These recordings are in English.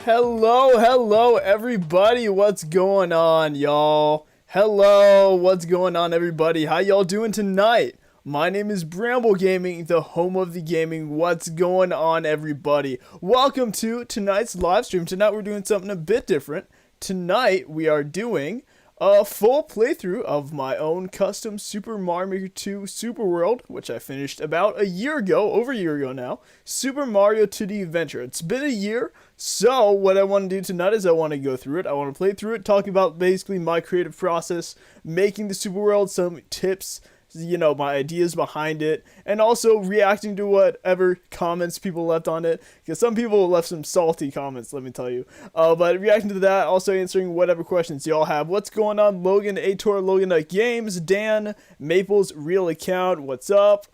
Hello everybody, what's going on, y'all? Hello, what's going on, everybody? How y'all doing tonight? My name is BrambleGaming, the home of the gaming. What's going on, everybody? Welcome to tonight's live stream. Tonight we're doing something a bit different. Tonight we are doing a full playthrough of my own custom Super Mario Maker 2 Super World, which I finished about a year ago, over a year ago now. Super Mario 2D Adventure. It's been a year, so what I want to do tonight is I want to go through it. I want to play through it, talking about basically my creative process, making the Super World, some tips, you know, my ideas behind it, and also reacting to whatever comments people left on it, because some people left some salty comments, let me tell you. But reacting to that, also answering whatever questions y'all have. What's going on, Logan, Ator, Logan Games, Dan, Maple's real account, what's up?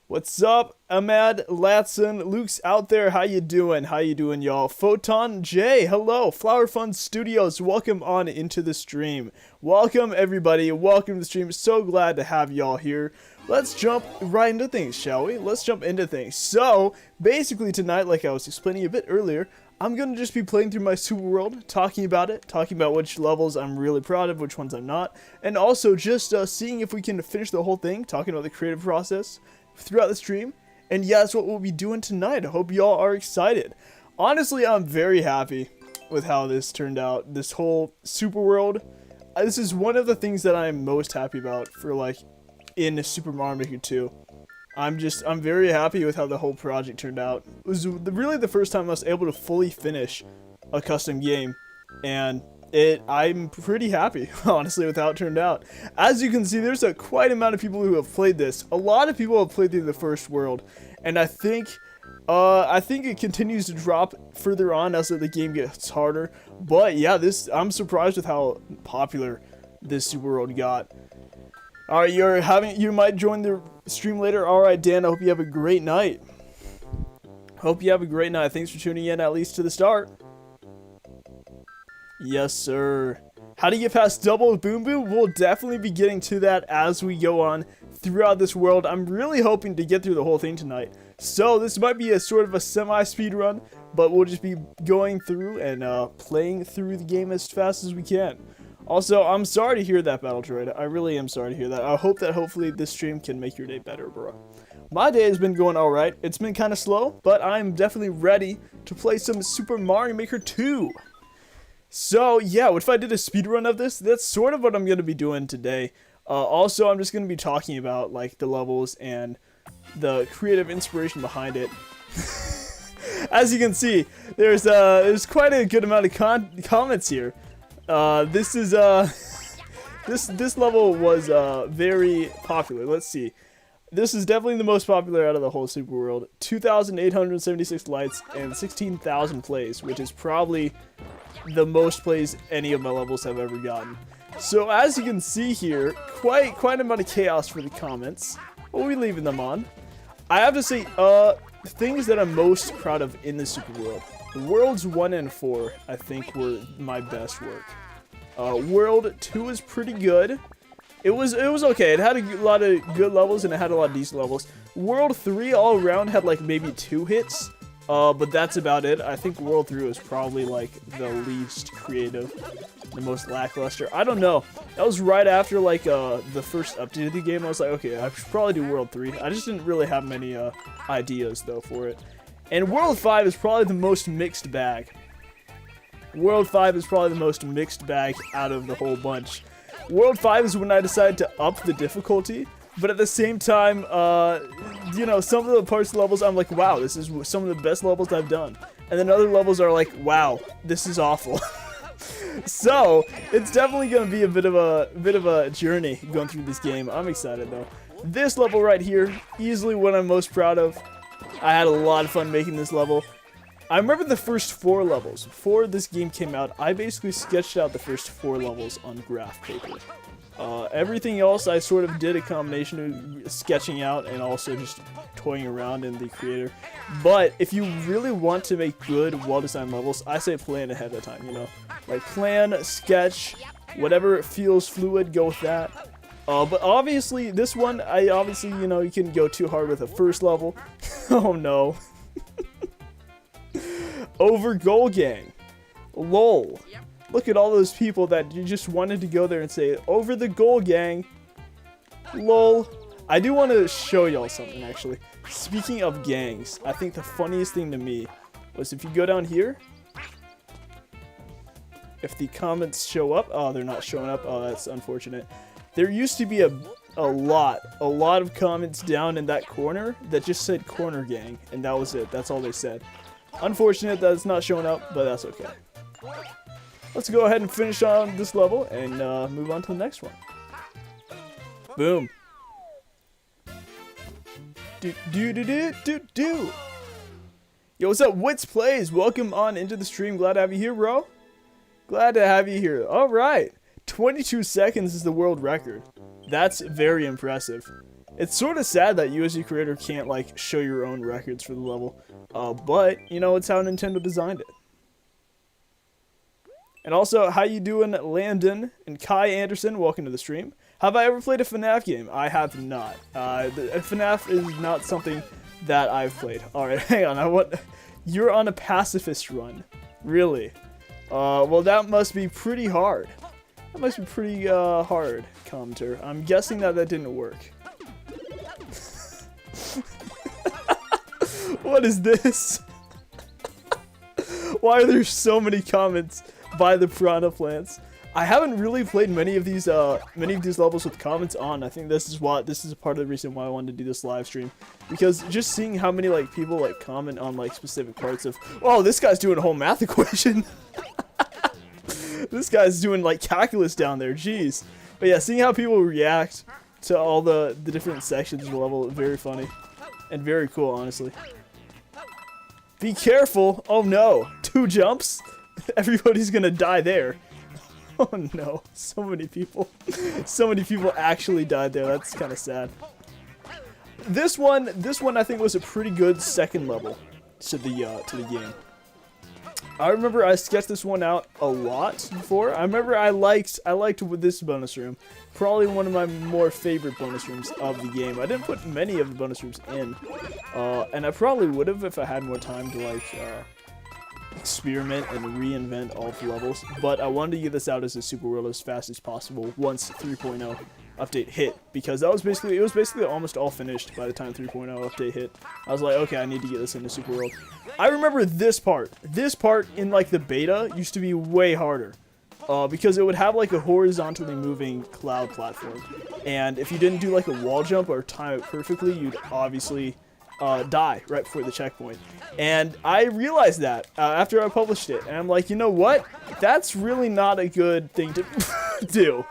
What's up, Ahmad, Latson, Luke's out there, how you doing? How you doing, y'all? Photon J, hello, Flower Fun Studios, welcome on into the stream. Welcome, everybody, welcome to the stream, so glad to have y'all here. Let's jump right into things, shall we? Let's jump into things. So, basically tonight, like I was explaining a bit earlier, I'm going to just be playing through my Super World, talking about it, talking about which levels I'm really proud of, which ones I'm not, and also just seeing if we can finish the whole thing, talking about the creative process throughout the stream. And yeah, that's what we'll be doing tonight. I hope y'all are excited. Honestly, I'm very happy with how this turned out, this whole Super World. This is one of the things that I'm most happy about for, like, in Super Mario Maker 2. I'm very happy with how the whole project turned out. It was really the first time I was able to fully finish a custom game, and I'm pretty happy, honestly, with how it turned out. As you can see, there's a quite amount of people who have played this. A lot of people have played through the first world, and I think it continues to drop further on as the game gets harder. But yeah, I'm surprised with how popular this Super World got. All right, you might join the stream later. All right, Dan, I hope you have a great night. Hope you have a great night. Thanks for tuning in, at least to the start. Yes, sir. How to get past double boom boom? We'll definitely be getting to that as we go on throughout this world. I'm really hoping to get through the whole thing tonight. So this might be a sort of a semi-speed run, but we'll just be going through and playing through the game as fast as we can. Also, I'm sorry to hear that, Battle Droid. I really am sorry to hear that. I hope that hopefully this stream can make your day better, bro. My day has been going alright. It's been kind of slow, but I'm definitely ready to play some Super Mario Maker 2. So, yeah, what if I did a speedrun of this? That's sort of what I'm going to be doing today. Also, I'm just going to be talking about, like, the levels and the creative inspiration behind it. As you can see, there's quite a good amount of comments here. This level was very popular. Let's see. This is definitely the most popular out of the whole Super World. 2,876 likes and 16,000 plays, which is probably the most plays any of my levels have ever gotten. So as you can see here, quite an amount of chaos for the comments. What are we leaving them on? I have to say, things that I'm most proud of in the Super World. Worlds 1 and 4, I think, were my best work. World 2 is pretty good. It was okay. It had a lot of good levels and it had a lot of decent levels. World 3 all around had like maybe 2 hits. But that's about it. I think World 3 was probably like the least creative, the most lackluster. I don't know. That was right after like the first update of the game. I was like, okay, I should probably do World 3. I just didn't really have many ideas though for it. And World 5 is probably the most mixed bag. World 5 is probably the most mixed bag out of the whole bunch. World 5 is when I decided to up the difficulty. But at the same time, you know, some of the parts of the levels, I'm like, wow, this is some of the best levels I've done. And then other levels are like, wow, this is awful. So, it's definitely going to be a bit of a journey going through this game. I'm excited, though. This level right here, easily what I'm most proud of. I had a lot of fun making this level. I remember the first 4 levels. Before this game came out, I basically sketched out the first 4 levels on graph paper. Everything else I sort of did a combination of sketching out and also just toying around in the creator. But if you really want to make good, well-designed levels, I say plan ahead of time, you know? Like plan, sketch, whatever feels fluid, go with that. But obviously, this one, you know, you can go too hard with the first level. Oh no. Over Goal Gang. Lol. Look at all those people that you just wanted to go there and say, over the goal, gang. Lol. I do want to show y'all something, actually. Speaking of gangs, I think the funniest thing to me was if you go down here, if the comments show up, oh, they're not showing up. Oh, that's unfortunate. There used to be a lot of comments down in that corner that just said corner gang, and that was it. That's all they said. Unfortunate that it's not showing up, but that's okay. Let's go ahead and finish on this level and move on to the next one. Boom. Do. Yo, what's up, Wits Plays? Welcome on into the stream. Glad to have you here, bro. Glad to have you here. All right. 22 seconds is the world record. That's very impressive. It's sort of sad that you as a creator can't, like, show your own records for the level. But, you know, it's how Nintendo designed it. And also, how you doing, Landon and Kai Anderson? Welcome to the stream. Have I ever played a FNAF game? I have not. FNAF is not something that I've played. Alright, hang on. You're on a pacifist run. Really? Well, that must be pretty hard. That must be pretty hard, commenter. I'm guessing that didn't work. What is this? Why are there so many comments by the piranha plants? I haven't really played many of these levels with comments on. I think this is a part of the reason why I wanted to do this live stream, because just seeing how many people comment on specific parts of, oh, this guy's doing a whole math equation. This guy's doing calculus down there. Jeez. But yeah, seeing how people react to all the different sections of the level, very funny and very cool, honestly. Be careful. Oh no, 2 jumps. Everybody's gonna die there. Oh no, so many people actually died there. That's kind of sad. This one I think was a pretty good second level to the game. I remember I sketched this one out a lot before. I remember I liked this bonus room. Probably one of my more favorite bonus rooms of the game. I didn't put many of the bonus rooms in, and I probably would have if I had more time to experiment and reinvent all of the levels, but I wanted to get this out as a super world as fast as possible once 3.0 update hit, because it was basically almost all finished by the time 3.0 update hit. I was like, okay, I need to get this into super world. I remember this part in the beta used to be way harder, because it would have a horizontally moving cloud platform, and if you didn't do a wall jump or time it perfectly, you'd obviously die right before the checkpoint. And I realized that after I published it, and I'm like, you know what? That's really not a good thing to do.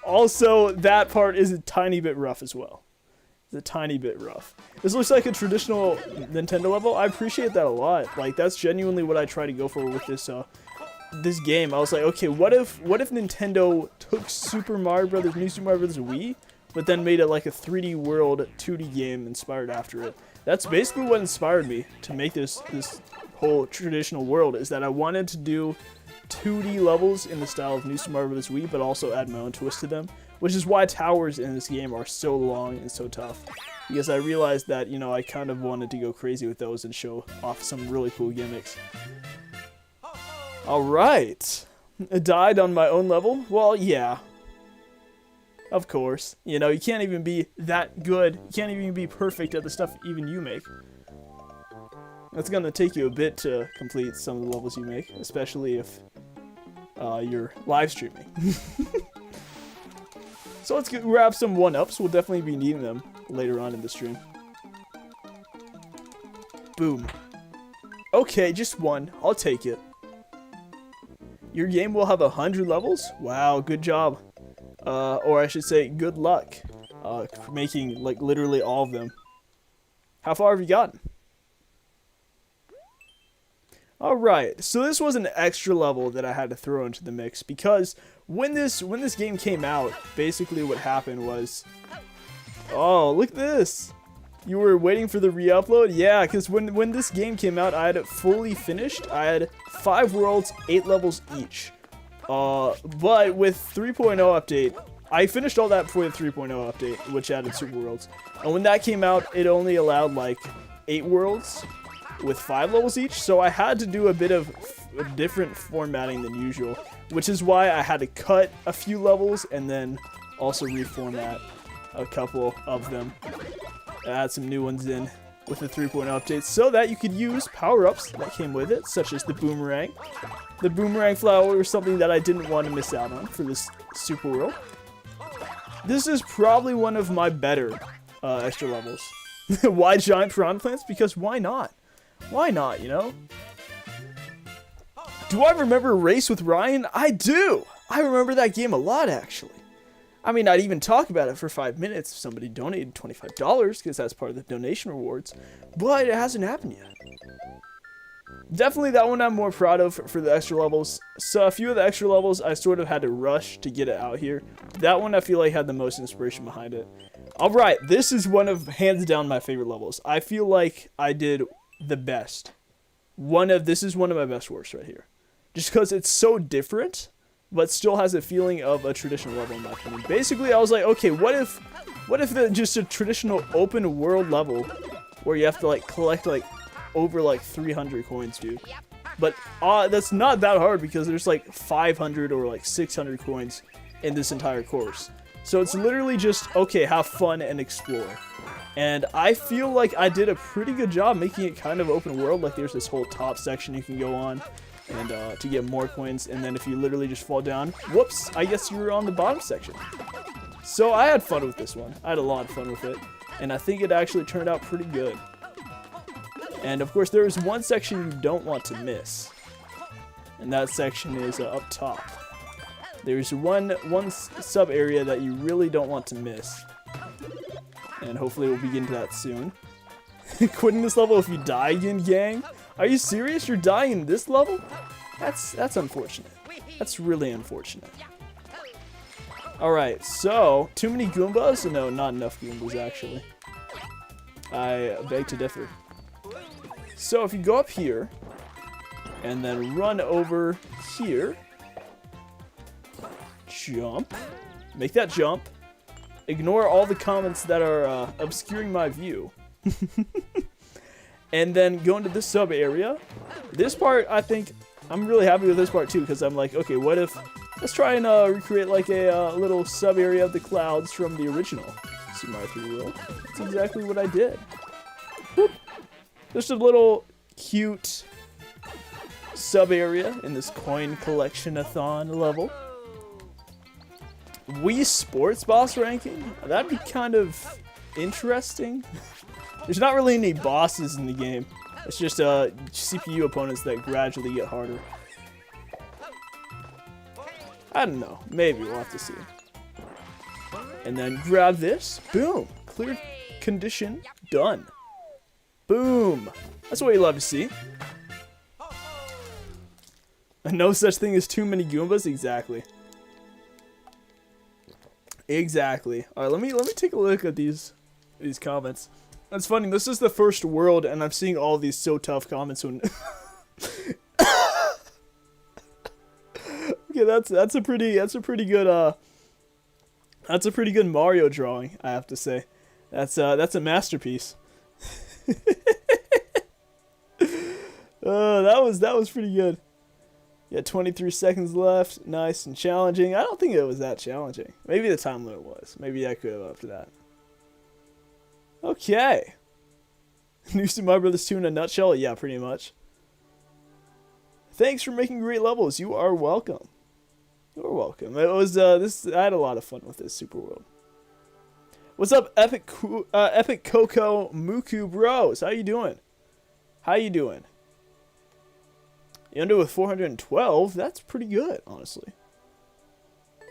Also, that part is a tiny bit rough as well. It's a tiny bit rough. This looks like a traditional Nintendo level. I appreciate that a lot. That's genuinely what I try to go for with this this game. I was like, okay, what if Nintendo took New Super Mario Bros. Wii, but then made it a 3D world 2D game inspired after it. That's basically what inspired me to make this whole traditional world, is that I wanted to do 2D levels in the style of New Super Mario Bros. Wii, but also add my own twist to them, which is why towers in this game are so long and so tough, because I realized that, you know, I kind of wanted to go crazy with those and show off some really cool gimmicks. Alright, I died on my own level? Well, yeah. Of course. You know, you can't even be that good. You can't even be perfect at the stuff even you make. It's gonna take you a bit to complete some of the levels you make, especially if you're live streaming. So let's grab some 1-ups. We'll definitely be needing them later on in the stream. Boom. Okay, just one. I'll take it. Your game will have 100 levels? Wow, good job. Or I should say, good luck for making literally all of them. How far have you gotten? Alright, so this was an extra level that I had to throw into the mix, because when this game came out, basically what happened was, oh, look at this! You were waiting for the re-upload? Yeah, because when this game came out, I had it fully finished. I had 5 worlds, 8 levels each. But with 3.0 update, I finished all that before the 3.0 update, which added super worlds. And when that came out, it only allowed 8 worlds with 5 levels each, so I had to do a bit of different formatting than usual, which is why I had to cut a few levels and then also reformat a couple of them. Add some new ones in with the 3.0 updates so that you could use power-ups that came with it, such as the boomerang. The boomerang flower was something that I didn't want to miss out on for this Super World. This is probably one of my better extra levels. Why giant piranha plants? Because why not? Why not, you know? Do I remember Race with Ryan? I do! I remember that game a lot, actually. I mean, I'd even talk about it for 5 minutes if somebody donated $25, because that's part of the donation rewards, but it hasn't happened yet. Definitely that one I'm more proud of for the extra levels. So a few of the extra levels I sort of had to rush to get it out here. That one I feel like had the most inspiration behind it. Alright, this is one of, hands down, my favorite levels. I feel like I did the best. This is one of my best works right here. Just because it's so different, but still has a feeling of a traditional level in my opinion. Basically, I was like, okay, what if just a traditional open world level where you have to like collect like over like 300 coins, dude. But that's not that hard because there's like 500 or like 600 coins in this entire course. So it's literally just, okay, have fun and explore. And I feel like I did a pretty good job making it kind of open world. Like there's this whole top section you can go on and to get more coins. And then if you literally just fall down, whoops, I guess you're on the bottom section. So I had fun with this one. I had a lot of fun with it. And I think it actually turned out pretty good. And of course, there is one section you don't want to miss. And that section is up top. There's one sub area that you really don't want to miss. And hopefully we'll begin to that soon. Quitting this level if you die again, gang? Are you serious? You're dying in this level? That's unfortunate. That's really unfortunate. Alright, so, too many Goombas? No, not enough Goombas, actually. I beg to differ. So, if you go up here, and then run over here, jump, make that jump, ignore all the comments that are obscuring my view, and then go into this sub area. This part, I think, I'm really happy with this part too, because I'm like, okay, what if, let's try and recreate like a little sub area of the clouds from the original Super Mario 3D World. That's exactly what I did. Whoop. Just a little cute sub area in this coin collection-a-thon level. Wii Sports boss ranking? That'd be kind of interesting. There's not really any bosses in the game. It's just CPU opponents that gradually get harder. I don't know. Maybe we'll have to see. And then grab this. Boom. Clear condition. Done. Boom. That's what you love to see. No such thing as too many Goombas? Exactly. Exactly. Alright, let me take a look at these comments. That's funny, this is the first world and I'm seeing all these so tough comments when okay, that's a pretty good Mario drawing, I have to say. That's a masterpiece. That was pretty good. Yeah, 23 seconds left. Nice and challenging. I don't think it was that challenging. Maybe the time limit was. Maybe I could have after that. Okay. New Super Mario Brothers 2 in a nutshell? Yeah, pretty much. Thanks for making great levels. You are welcome. You're welcome. It was I had a lot of fun with this Super World. What's up, Epic Coco Muku Bros? How you doing? How you doing? You ended with 412. That's pretty good, honestly.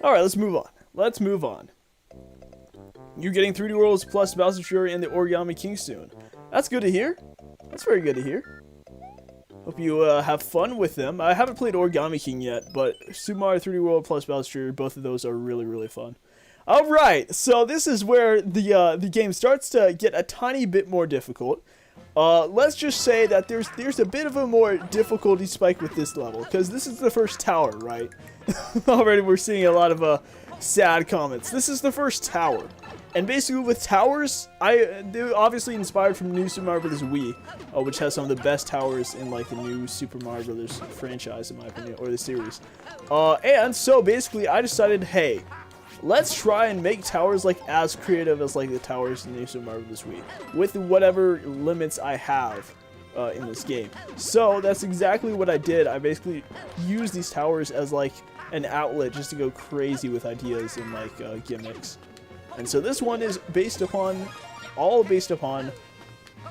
Alright, let's move on. Let's move on. You're getting 3D Worlds plus Bowser Fury and the Origami King soon. That's good to hear. That's very good to hear. Hope you have fun with them. I haven't played Origami King yet, but Super Mario 3D World plus Bowser Fury, both of those are really, really fun. Alright, so this is where the game starts to get a tiny bit more difficult. Let's just say that there's a bit of a more difficulty spike with this level, because this is the first tower, right? Already we're seeing a lot of sad comments. This is the first tower. And basically with towers, they're obviously inspired from New Super Mario Bros. Wii, which has some of the best towers in like the new Super Mario Bros. Franchise, in my opinion, or the series. And so basically, I decided, hey, let's try and make towers like as creative as like the towers in New Super Mario Bros. Wii, with whatever limits I have in this game. So that's exactly what I did. I basically used these towers as like an outlet just to go crazy with ideas and like gimmicks. And so this one is all based upon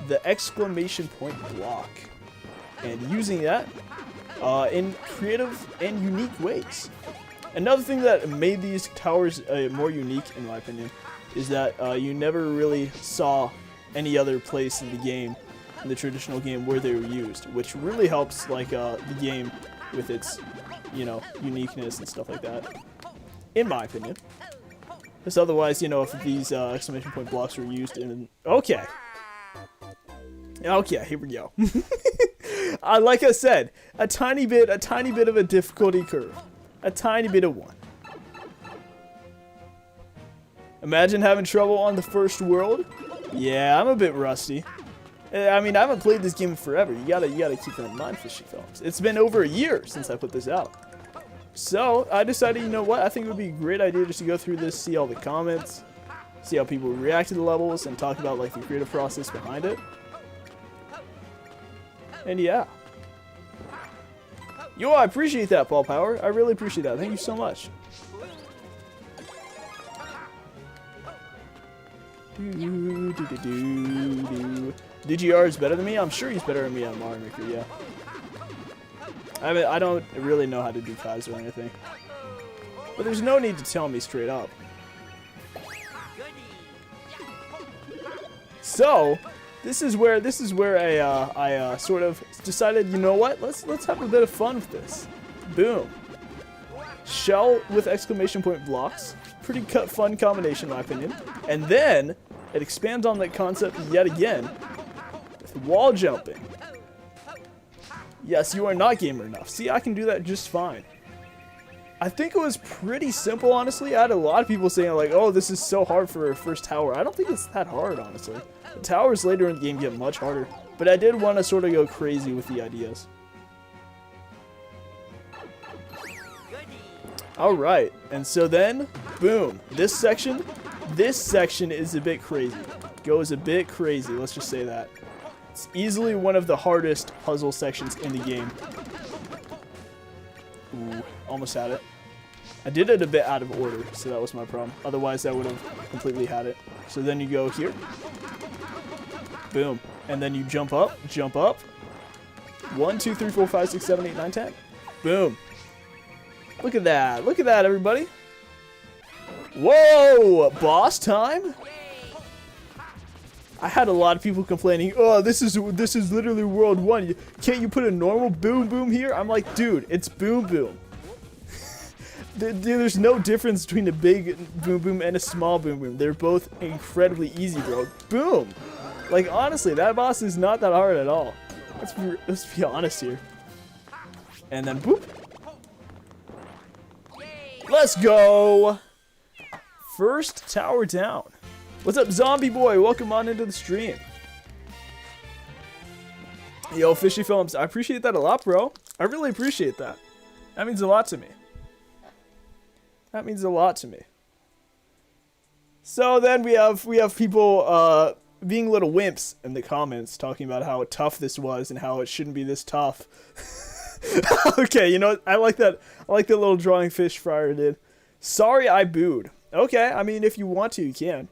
the exclamation point block, and using that in creative and unique ways. Another thing that made these towers more unique, in my opinion, is that you never really saw any other place in the game, in the traditional game, where they were used, which really helps like the game with its, you know, uniqueness and stuff like that, in my opinion. Because otherwise, you know, if these exclamation point blocks were used in... Okay, here we go. Like I said, a tiny bit of a difficulty curve. A tiny bit of one. Imagine having trouble on the first world. Yeah, I'm a bit rusty. I mean, I haven't played this game in forever. You gotta keep that in mind, Fishy Films. It's been over a year since I put this out. So, I decided, you know what, I think it would be a great idea just to go through this, see all the comments, see how people react to the levels, and talk about, like, the creative process behind it. And yeah. Yo, I appreciate that, Paul Power. I really appreciate that. Thank you so much. DGR is better than me? I'm sure he's better than me on Mario Maker, yeah. I don't really know how to do Kaiser or anything. But there's no need to tell me straight up. So, this is where I sort of decided, you know what? Let's have a bit of fun with this. Boom. Shell with exclamation point blocks. Pretty fun combination, in my opinion. And then it expands on that concept yet again with wall jumping. Yes, you are not gamer enough. See, I can do that just fine. I think it was pretty simple, honestly. I had a lot of people saying, like, oh, this is so hard for a first tower. I don't think it's that hard, honestly. The towers later in the game get much harder. But I did want to sort of go crazy with the ideas. Alright, and so then, boom. This section is a bit crazy. Goes a bit crazy, let's just say that. It's easily one of the hardest puzzle sections in the game. Ooh, almost had it. I did it a bit out of order, so that was my problem. Otherwise, I would have completely had it. So then you go here. Boom. And then you jump up. 1, 2, 3, 4, 5, 6, 7, 8, 9, 10. Boom. Look at that. Look at that, everybody. Whoa! Boss time? I had a lot of people complaining, oh, this is literally World 1. Can't you put a normal boom boom here? I'm like, dude, it's boom boom. There's no difference between a big boom boom and a small boom boom. They're both incredibly easy, bro. Boom! Like, honestly, that boss is not that hard at all. Let's be honest here. And then, boop. Let's go! First tower down. What's up, Zombie Boy? Welcome on into the stream. Yo, Fishy Films, I appreciate that a lot, bro. I really appreciate that. That means a lot to me. That means a lot to me. So then we have people being little wimps in the comments, talking about how tough this was and how it shouldn't be this tough. Okay, you know what? I like that. I like the little drawing Fish Fryer did. Sorry, I booed. Okay, I mean, if you want to, you can.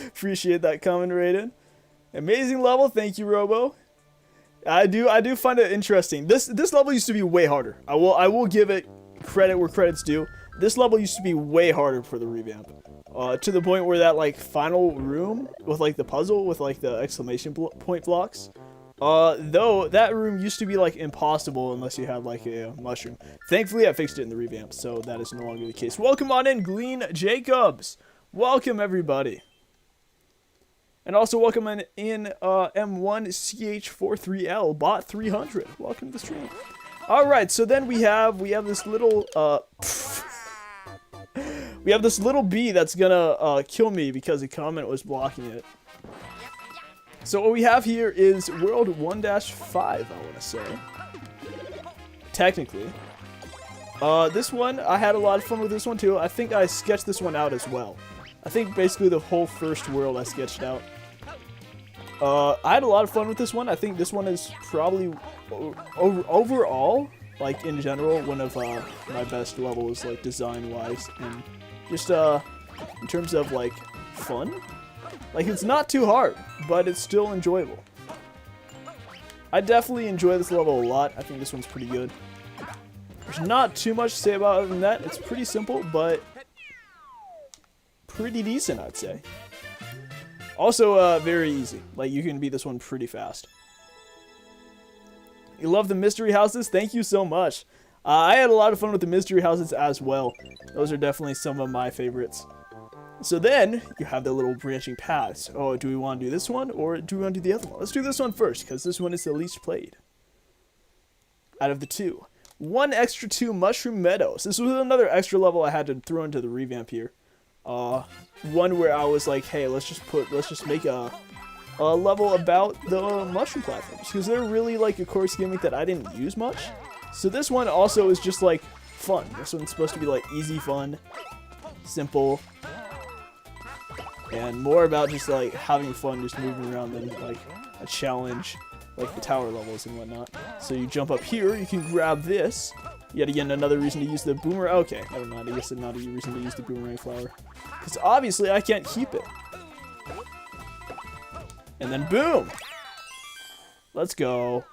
Appreciate that comment, Raiden. Amazing level, thank you, Robo. I do find it interesting. This level used to be way harder. I will give it credit where credit's due. This level used to be way harder for the revamp. To the point where that like final room with like the puzzle with like the exclamation point blocks. Though that room used to be like impossible unless you had like a mushroom. Thankfully, I fixed it in the revamp, so that is no longer the case. Welcome on in, Glean Jacobs. Welcome everybody. And also welcome in M1CH43L bot 300. Welcome to the stream. All right, so then we have this little We have this little bee that's gonna kill me because a comment was blocking it. So what we have here is World 1-5, I want to say. Technically. This one, I had a lot of fun with this one too. I think I sketched this one out as well. I think basically the whole first world I sketched out. I had a lot of fun with this one. I think this one is probably, overall, like in general, one of my best levels, like design-wise. And just in terms of like fun. Like, it's not too hard, but it's still enjoyable. I definitely enjoy this level a lot. I think this one's pretty good. There's not too much to say about it other than that. It's pretty simple, but pretty decent, I'd say. Also, very easy. Like, you can beat this one pretty fast. You love the mystery houses? Thank you so much. I had a lot of fun with the mystery houses as well. Those are definitely some of my favorites. So then, you have the little branching paths. Oh, do we want to do this one, or do we want to do the other one? Let's do this one first, because this one is the least played. Out of the two. 1 extra 2 Mushroom Meadows. This was another extra level I had to throw into the revamp here. One where I was like, hey, let's just make a level about the mushroom platforms, because they're really like a course gimmick that I didn't use much. So this one also is just like fun. This one's supposed to be like easy fun, simple, and more about just like having fun, just moving around than like a challenge like the tower levels and whatnot. So you jump up here, you can grab this. Yet again, another reason to use the boomerang. Okay, never mind. I guess it's not a reason to use the boomerang flower, because obviously I can't keep it. And then boom! Let's go.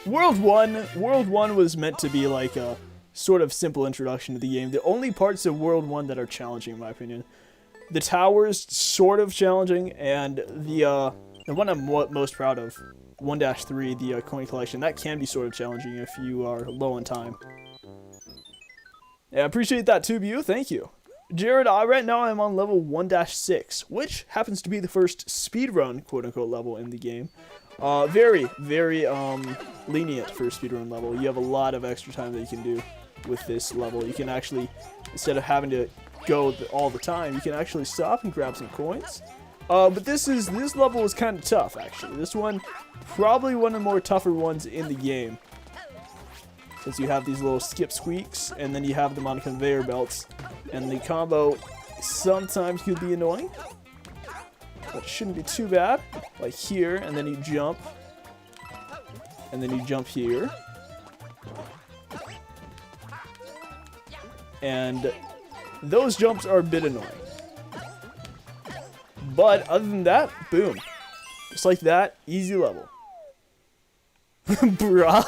World 1 was meant to be like a sort of simple introduction to the game. The only parts of World 1 that are challenging, in my opinion. The towers, sort of challenging, and the one I'm most proud of, 1-3, the coin collection, that can be sort of challenging if you are low on time. Yeah, I appreciate that too, Bu. Thank you. Jared, right now I'm on level 1-6, which happens to be the first speedrun, quote-unquote, level in the game. Very, very lenient for a speedrun level. You have a lot of extra time that you can do with this level. You can actually, instead of having to go all the time, you can actually stop and grab some coins. But this level is kind of tough, actually. This one, probably one of the more tougher ones in the game. Since you have these little skip squeaks, and then you have them on conveyor belts. And the combo sometimes could be annoying, but it shouldn't be too bad. Like here, and then you jump. And then you jump here. And those jumps are a bit annoying. But other than that, boom. Just like that, easy level. Bruh.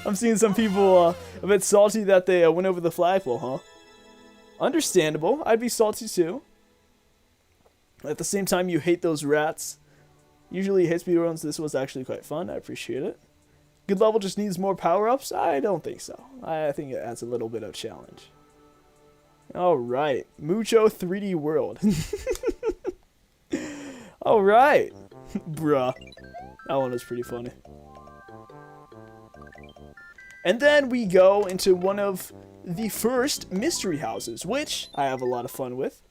I'm seeing some people a bit salty that they went over the flagpole, huh? Understandable. I'd be salty too. At the same time, you hate those rats. Usually you hate speedruns. This was actually quite fun. I appreciate it. Good level just needs more power-ups? I don't think so. I think it adds a little bit of challenge. Alright. Mucho 3D World. Alright. Bruh. That one was pretty funny. And then we go into one of the first mystery houses, which I have a lot of fun with.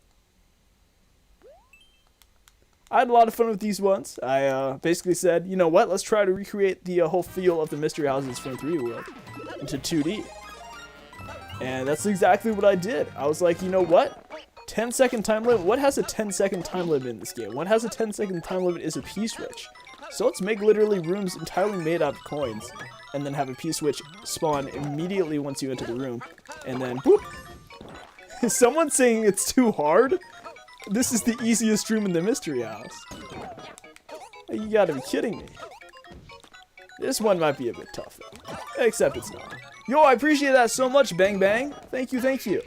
I had a lot of fun with these ones. I basically said, you know what, let's try to recreate the whole feel of the mystery houses from 3D World into 2D. And that's exactly what I did. I was like, you know what? 10-second time limit? What has a 10-second time limit in this game? What has a 10-second time limit is a P-switch. So let's make literally rooms entirely made out of coins, and then have a P-switch spawn immediately once you enter the room. And then, boop! Is someone saying it's too hard? This is the easiest room in the mystery house. You gotta be kidding me. This one might be a bit tough, though. Except it's not. Yo, I appreciate that so much, Bang Bang. Thank you, thank you.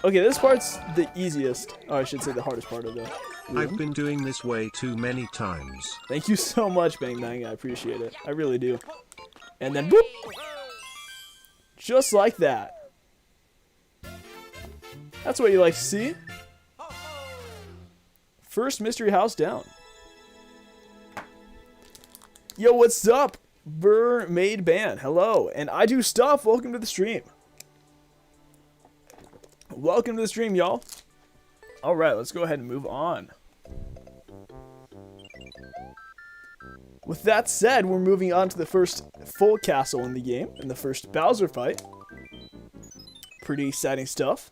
Okay, this part's the easiest. Oh, I should say the hardest part of the room. I've been doing this way too many times. Thank you so much, Bang Bang. I appreciate it. I really do. And then, boop! Just like that. That's what you like to see. First mystery house down. Yo, what's up? Made Band. Hello. And I do stuff. Welcome to the stream. welcome to the stream, y'all. All right, let's go ahead and move on. With that said, we're moving on to the first full castle in the game, and the first Bowser fight. Pretty exciting stuff.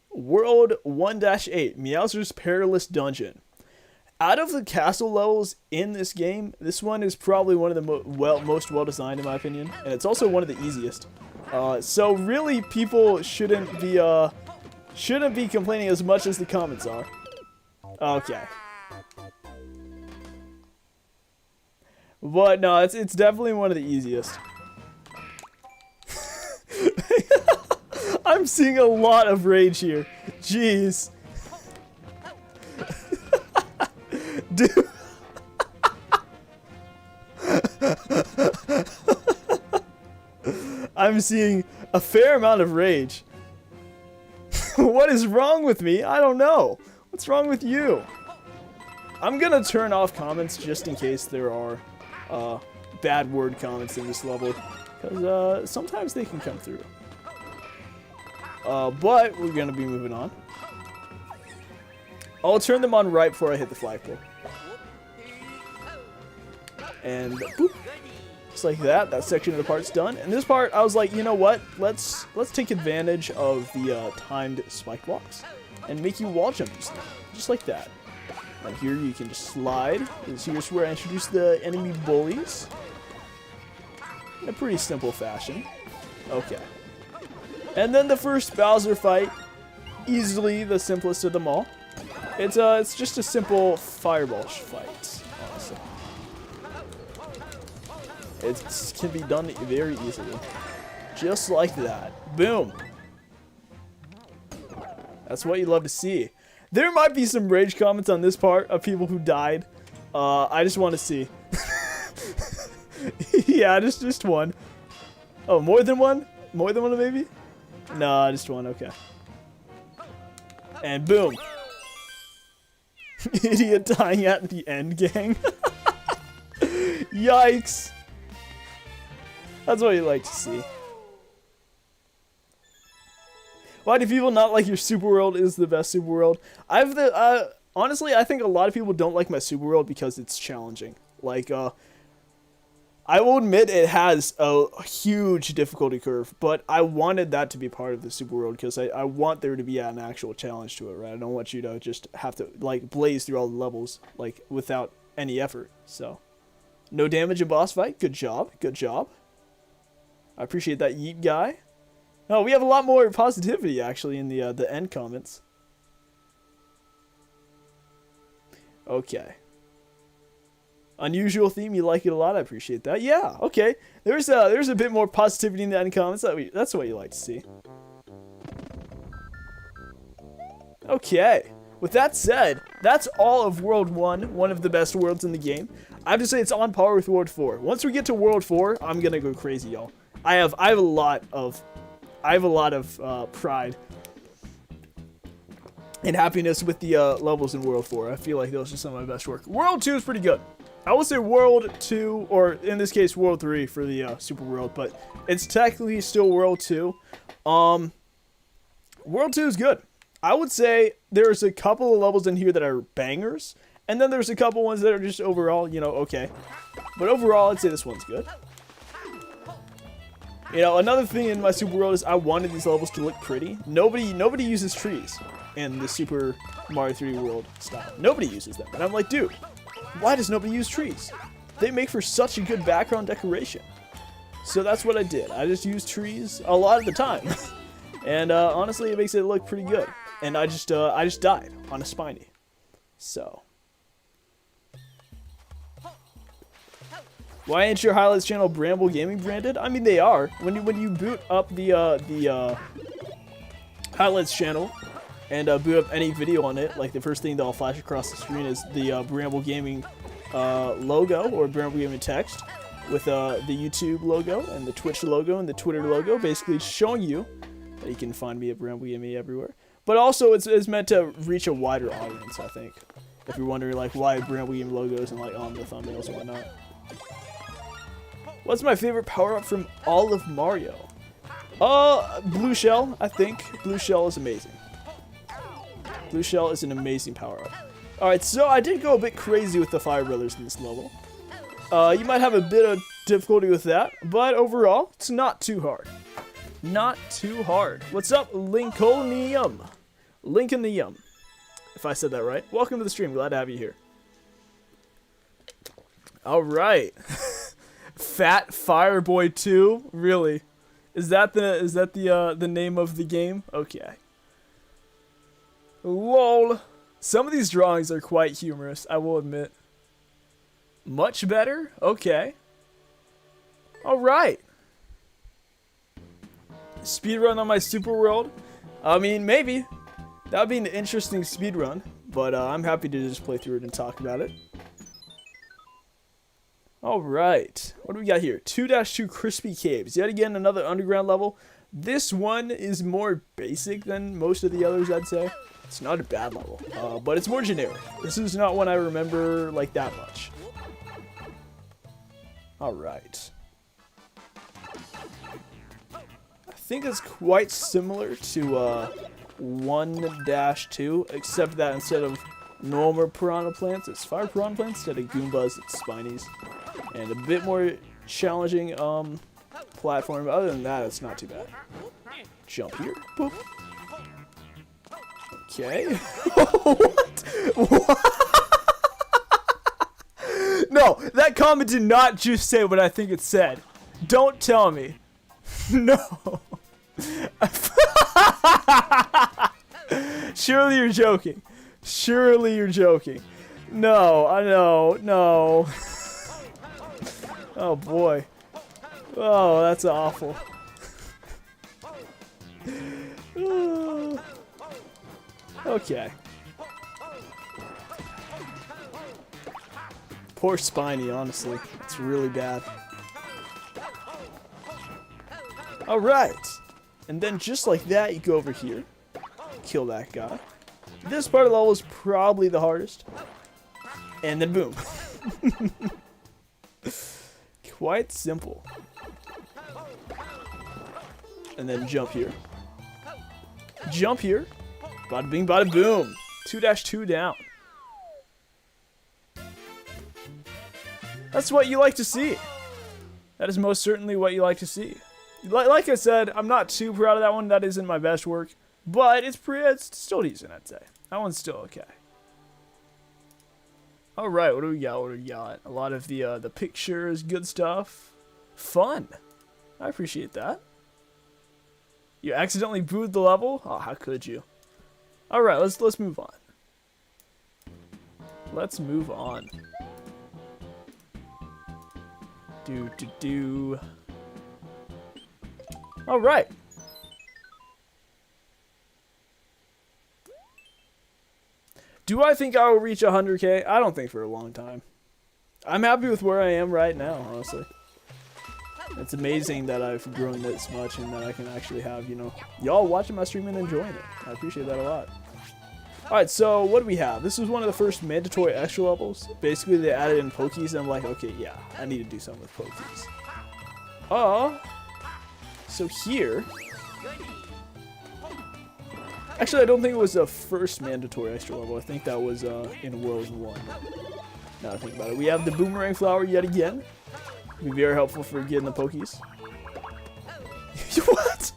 World 1-8, Meowser's Perilous Dungeon. Out of the castle levels in this game, this one is probably one of the most well-designed in my opinion, and it's also one of the easiest. So really, people shouldn't be complaining as much as the comments are. Okay. But no, it's definitely one of the easiest. I'm seeing a lot of rage here. Jeez. Dude. I'm seeing a fair amount of rage. What is wrong with me? I don't know. What's wrong with you? I'm gonna turn off comments just in case there are bad word comments in this level, because sometimes they can come through. But we're gonna be moving on. I'll turn them on right before I hit the flagpole. And boop. Just like that. That section of the part's done. And this part, I was like, you know what? Let's take advantage of the timed spike blocks and make you wall jump just like that. And here you can just slide. Here's where I introduce the enemy bullies in a pretty simple fashion. Okay. And then the first Bowser fight, easily the simplest of them all. It's just a simple fireball fight, honestly. It can be done very easily. Just like that. Boom. That's what you love to see. There might be some rage comments on this part of people who died. I just want to see. Yeah, just one. Oh, more than one? More than one maybe? Nah, just one, okay. And boom. Idiot dying at the end, gang. Yikes. That's what you like to see. Why do people not like your Super World is the best Super World? Honestly, I think a lot of people don't like my Super World because it's challenging. Like, I will admit it has a huge difficulty curve, but I wanted that to be part of the Super World because I want there to be an actual challenge to it, right? I don't want you to just have to, like, blaze through all the levels, like, without any effort, so. No damage in boss fight. Good job. Good job. I appreciate that, Yeet guy. No, we have a lot more positivity, actually, in the end comments. Okay. Unusual theme, you like it a lot. I appreciate that. Yeah, okay. There's a bit more positivity in the end comments. That's what you like to see. Okay. With that said, that's all of World 1, one of the best worlds in the game. I have to say it's on par with World 4. Once we get to World 4, I'm gonna go crazy, y'all. I have a lot of pride and happiness with the levels in World 4. I feel like those are some of my best work. World 2 is pretty good. I would say World 2, or in this case World 3 for the Super World, but it's technically still World 2. World 2 is good. I would say there's a couple of levels in here that are bangers, and then there's a couple ones that are just overall, you know, okay. But overall, I'd say this one's good. You know, another thing in my Super World is I wanted these levels to look pretty. Nobody uses trees in the Super Mario 3 World style. Nobody uses them. And I'm like, dude, why does nobody use trees? They make for such a good background decoration. So that's what I did. I just used trees a lot of the time. And honestly, it makes it look pretty good. And I just died on a spiny. So. Why ain't your highlights channel BrambleGaming branded? I mean, they are. When you boot up the highlights channel and boot up any video on it, like the first thing that'll flash across the screen is the BrambleGaming logo or BrambleGaming text with the YouTube logo and the Twitch logo and the Twitter logo, basically showing you that you can find me at BrambleGaming everywhere. But also, it's meant to reach a wider audience, I think. If you're wondering, like, why BrambleGaming logos and, like, on the thumbnails and whatnot. What's my favorite power-up from all of Mario? Blue shell, I think. Blue shell is amazing. Blue shell is an amazing power-up. Alright, so I did go a bit crazy with the Fire Brothers in this level. You might have a bit of difficulty with that, but overall, it's not too hard. Not too hard. What's up, Lincolnium? Lincolnium, if I said that right. Welcome to the stream. Glad to have you here. Alright. Fat Fireboy 2? Really? Is that the name of the game? Okay. LOL. Some of these drawings are quite humorous, I will admit. Much better? Okay. Alright. Speedrun on my Super World? I mean, maybe. That would be an interesting speedrun, but I'm happy to just play through it and talk about it. Alright. What do we got here? 2-2 Crispy Caves. Yet again, another underground level. This one is more basic than most of the others, I'd say. It's not a bad level, but it's more generic. This is not one I remember like that much. Alright. I think it's quite similar to 1-2, except that instead of normal piranha plants, it's fire piranha plants. Instead of Goombas, it's Spinies. And a bit more challenging platform. Other than that, it's not too bad. Jump here. Boop. Okay. What? No, that comment did not just say what I think it said. Don't tell me. No. Surely you're joking. Surely you're joking. No, I know. No. Oh boy. Oh, that's awful. Okay. Poor Spiny, honestly. It's really bad. Alright. And then just like that, you go over here. Kill that guy. This part of the level is probably the hardest. And then boom. Quite simple. And then jump here. Jump here. Bada bing, bada boom. 2-2 down. That's what you like to see. That is most certainly what you like to see. Like I said, I'm not too proud of that one. That isn't my best work. But it's still decent, I'd say. That one's still okay. Alright, what do we got? What do we got? A lot of the pictures, good stuff. Fun. I appreciate that. You accidentally booed the level? Oh, how could you? Alright, let's move on. Let's move on. Alright. Do I think I will reach 100K? I don't think for a long time. I'm happy with where I am right now, honestly. It's amazing that I've grown this much and that I can actually have, you know, y'all watching my stream and enjoying it. I appreciate that a lot. Alright, so what do we have? This was one of the first mandatory extra levels. Basically, they added in Pokies, and I'm like, okay, yeah, I need to do something with Pokies. So here... Actually, I don't think it was the first mandatory extra level. I think that was in World 1. Now I think about it. We have the Boomerang Flower yet again. Be very helpful for getting the Pokies. What?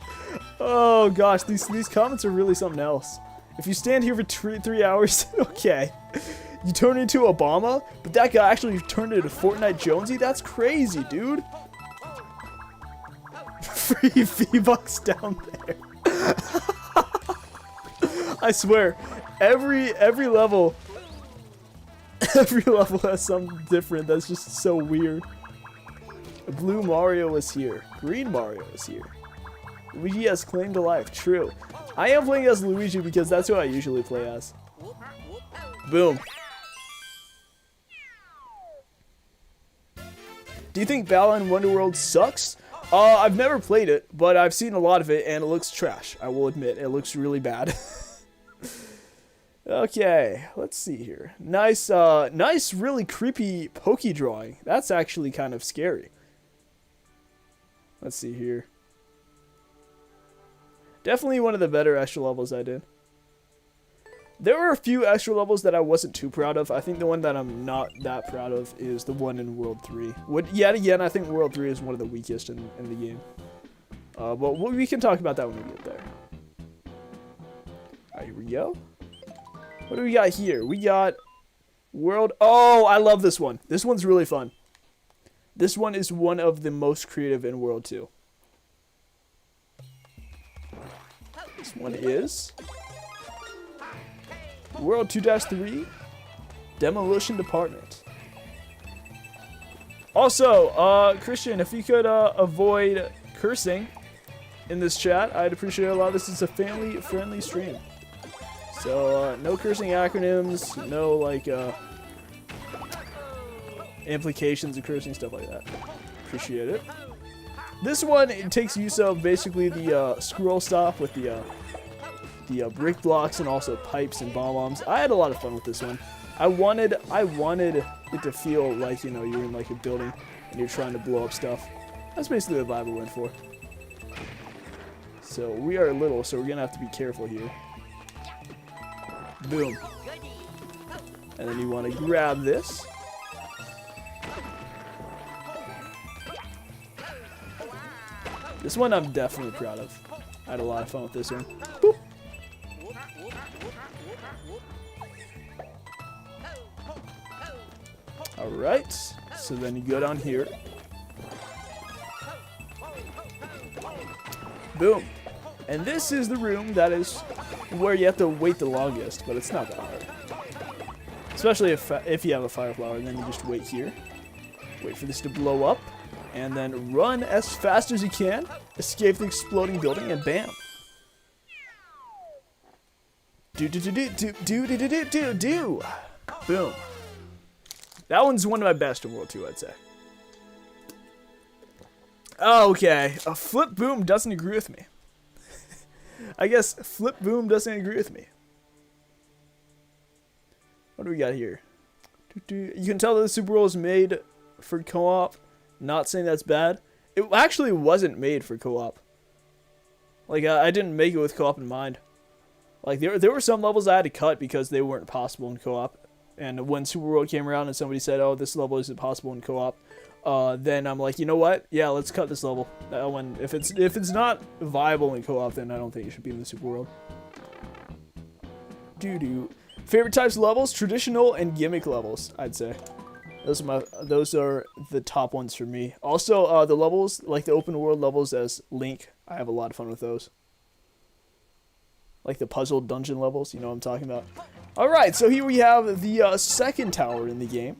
Oh gosh, these comments are really something else. If you stand here for 3 hours, okay. You turn into Obama, but that guy actually turned into Fortnite Jonesy? That's crazy, dude. Free V-Bucks down there. I swear, every level has something different. That's just so weird. Blue Mario is here. Green Mario is here. Luigi has claim to life. True. I am playing as Luigi because that's who I usually play as. Boom. Do you think Balan Wonderworld sucks? I've never played it, but I've seen a lot of it, and it looks trash. I will admit, it looks really bad. Okay, let's see here. Nice, nice, really creepy Poke drawing. That's actually kind of scary. Let's see here. Definitely one of the better extra levels I did. There were a few extra levels that I wasn't too proud of. I think the one that I'm not that proud of is the one in World 3. Yet again, I think World 3 is one of the weakest in the game. But we can talk about that when we get there. Alright, here we go. What do we got here? We got World... Oh, I love this one. This one's really fun. This one is one of the most creative in World 2. This one is... World 2-3, Demolition Department. Also, Christian, if you could avoid cursing in this chat, I'd appreciate it a lot. This is a family-friendly stream. So, no cursing acronyms, no, like, implications of cursing, stuff like that. Appreciate it. This one, it takes use of basically the scroll stop with the brick blocks and also pipes and bomb bombs. I had a lot of fun with this one. I wanted it to feel like, you know, you're in like a building and you're trying to blow up stuff. That's basically the vibe I went for. So we are little, so we're gonna have to be careful here. Boom. And then you want to grab this. This one I'm definitely proud of. I had a lot of fun with this one. Boop. Alright, so then you go down here. Boom. And this is the room that is where you have to wait the longest, but it's not that hard. Especially if you have a fire flower, and then you just wait here. Wait for this to blow up, and then run as fast as you can, escape the exploding building, and bam. Do. Boom. That one's one of my best in World 2, I'd say. Okay, Flip Boom doesn't agree with me. I guess Flip Boom doesn't agree with me. What do we got here? You can tell that the Super Bowl is made for co-op. Not saying that's bad. It actually wasn't made for co-op. Like, I didn't make it with co-op in mind. Like, there were some levels I had to cut because they weren't possible in co-op. And when Super World came around and somebody said, oh, this level isn't possible in co-op, then I'm like, you know what? Yeah, let's cut this level. If it's not viable in co-op, then I don't think it should be in the Super World. Favorite types of levels? Traditional and gimmick levels, I'd say. Those are the top ones for me. Also, the levels, like the open world levels as Link, I have a lot of fun with those. Like the puzzle dungeon levels, you know what I'm talking about. Alright, so here we have the second tower in the game.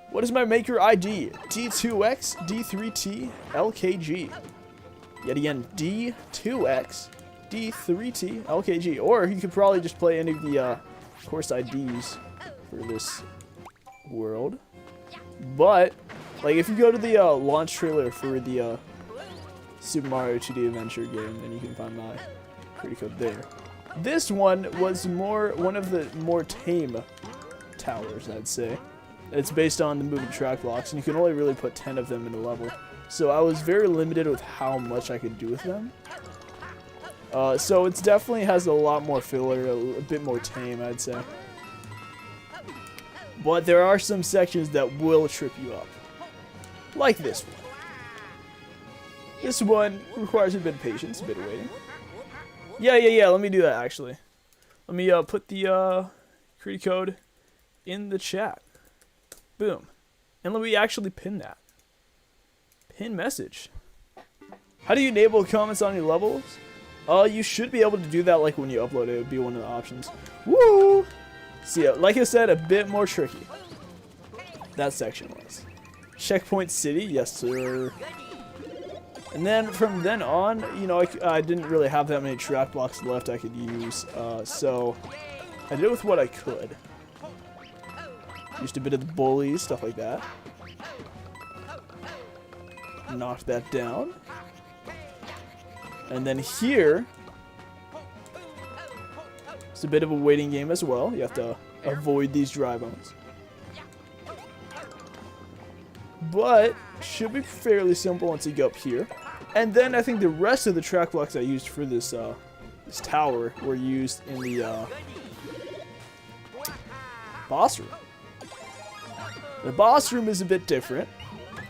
What is my maker ID? D2X, D3T, LKG. Yet again, D2X, D3T, LKG. Or you could probably just play any of the course IDs for this world. But, like, if you go to the launch trailer for the Super Mario 2D Adventure game, then you can find my creator code there. This one was one of the more tame towers, I'd say. It's based on the moving track blocks, and you can only really put 10 of them in a level. So I was very limited with how much I could do with them. So it definitely has a lot more filler, a bit more tame, I'd say. But there are some sections that will trip you up. Like this one. This one requires a bit of patience, a bit of waiting. Yeah, let me do that, actually. Let me put the creator code in the chat. Boom. And let me actually pin that. Pin message. How do you enable comments on your levels? You should be able to do that like when you upload it. It would be one of the options. Woo! See, like I said, a bit more tricky. That section was. Checkpoint City, yes sir. And then from then on, you know, I didn't really have that many track blocks left I could use, so I did it with what I could. Used a bit of the bullies, stuff like that. Knocked that down. And then here, it's a bit of a waiting game as well. You have to avoid these dry bones. But should be fairly simple once you go up here. And then I think the rest of the track blocks I used for this this tower were used in the boss room. The boss room is a bit different.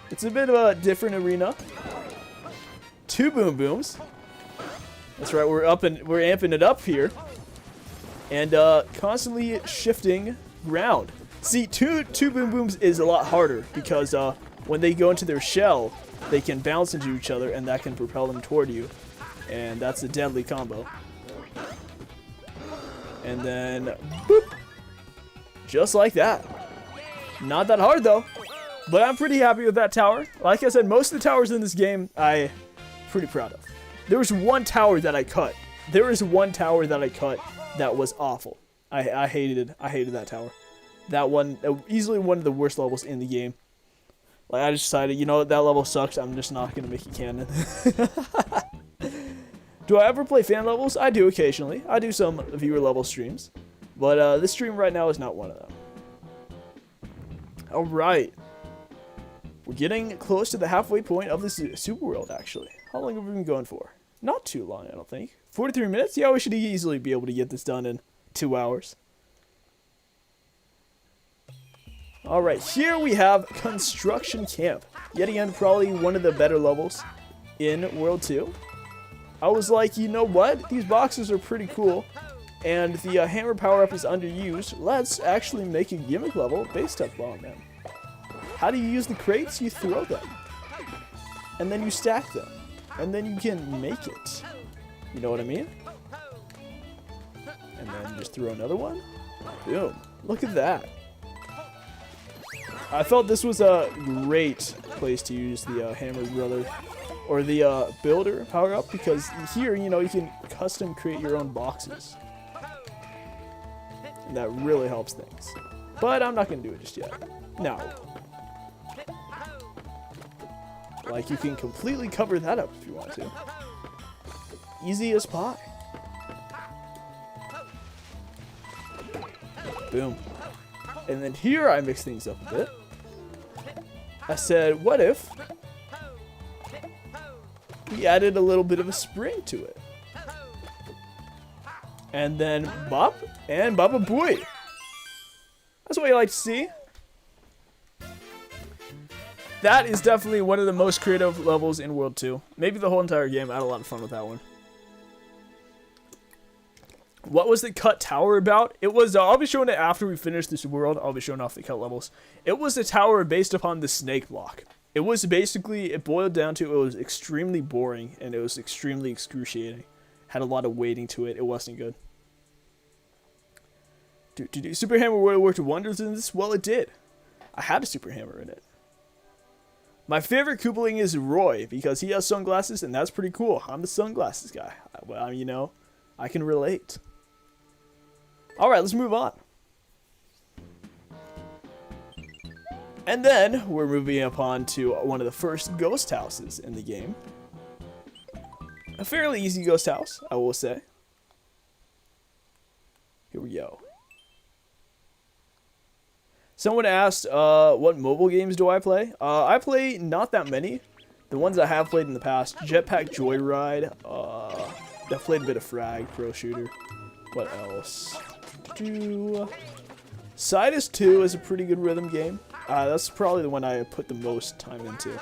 It's a bit of a different arena. 2 boom booms. That's right, we're amping it up here. And constantly shifting ground. See, two boom booms is a lot harder because when they go into their shell, they can bounce into each other and that can propel them toward you. And that's a deadly combo. And then, boop. Just like that. Not that hard though. But I'm pretty happy with that tower. Like I said, most of the towers in this game, I'm pretty proud of. There was one tower that I cut. There is one tower that I cut that was awful. I hated that tower. That one, easily one of the worst levels in the game. Like, I just decided, you know what, that level sucks. I'm just not going to make it canon. Do I ever play fan levels? I do occasionally. I do some viewer level streams. But this stream right now is not one of them. Alright. We're getting close to the halfway point of this super world, actually. How long have we been going for? Not too long, I don't think. 43 minutes? Yeah, we should easily be able to get this done in 2 hours. Alright, here we have Construction Camp. Yet again, probably one of the better levels in World 2. I was like, you know what? These boxes are pretty cool. And the hammer power-up is underused. Let's actually make a gimmick level based upon them. How do you use the crates? You throw them. And then you stack them. And then you can make it. You know what I mean? And then just throw another one. Boom. Look at that. I felt this was a great place to use the hammer brother. Or the builder power-up. Because here, you know, you can custom create your own boxes. And that really helps things. But I'm not going to do it just yet. No. Like, you can completely cover that up if you want to. Easy as pie. Boom. And then here I mix things up a bit. I said, what if we added a little bit of a spring to it? And then bop and baba booey. That's what you like to see. That is definitely one of the most creative levels in World 2. Maybe the whole entire game. I had a lot of fun with that one. What was the cut tower about? It was, I'll be showing it after we finish this world. I'll be showing off the cut levels. It was a tower based upon the snake block. It was basically, it boiled down to, it was extremely boring and it was extremely excruciating. Had a lot of weighting to it. It wasn't good. Super Hammer would have worked wonders in this? Well, it did. I had a Super Hammer in it. My favorite Koopaling is Roy because he has sunglasses and that's pretty cool. I'm the sunglasses guy. Well, you know, I can relate. Alright, let's move on. And then we're moving upon to one of the first ghost houses in the game. A fairly easy ghost house, I will say. Here we go. Someone asked, what mobile games do I play? I play not that many. The ones I have played in the past, Jetpack Joyride. I played a bit of Frag, Pro Shooter. What else? Sidus 2 is a pretty good rhythm game. That's probably the one I put the most time into.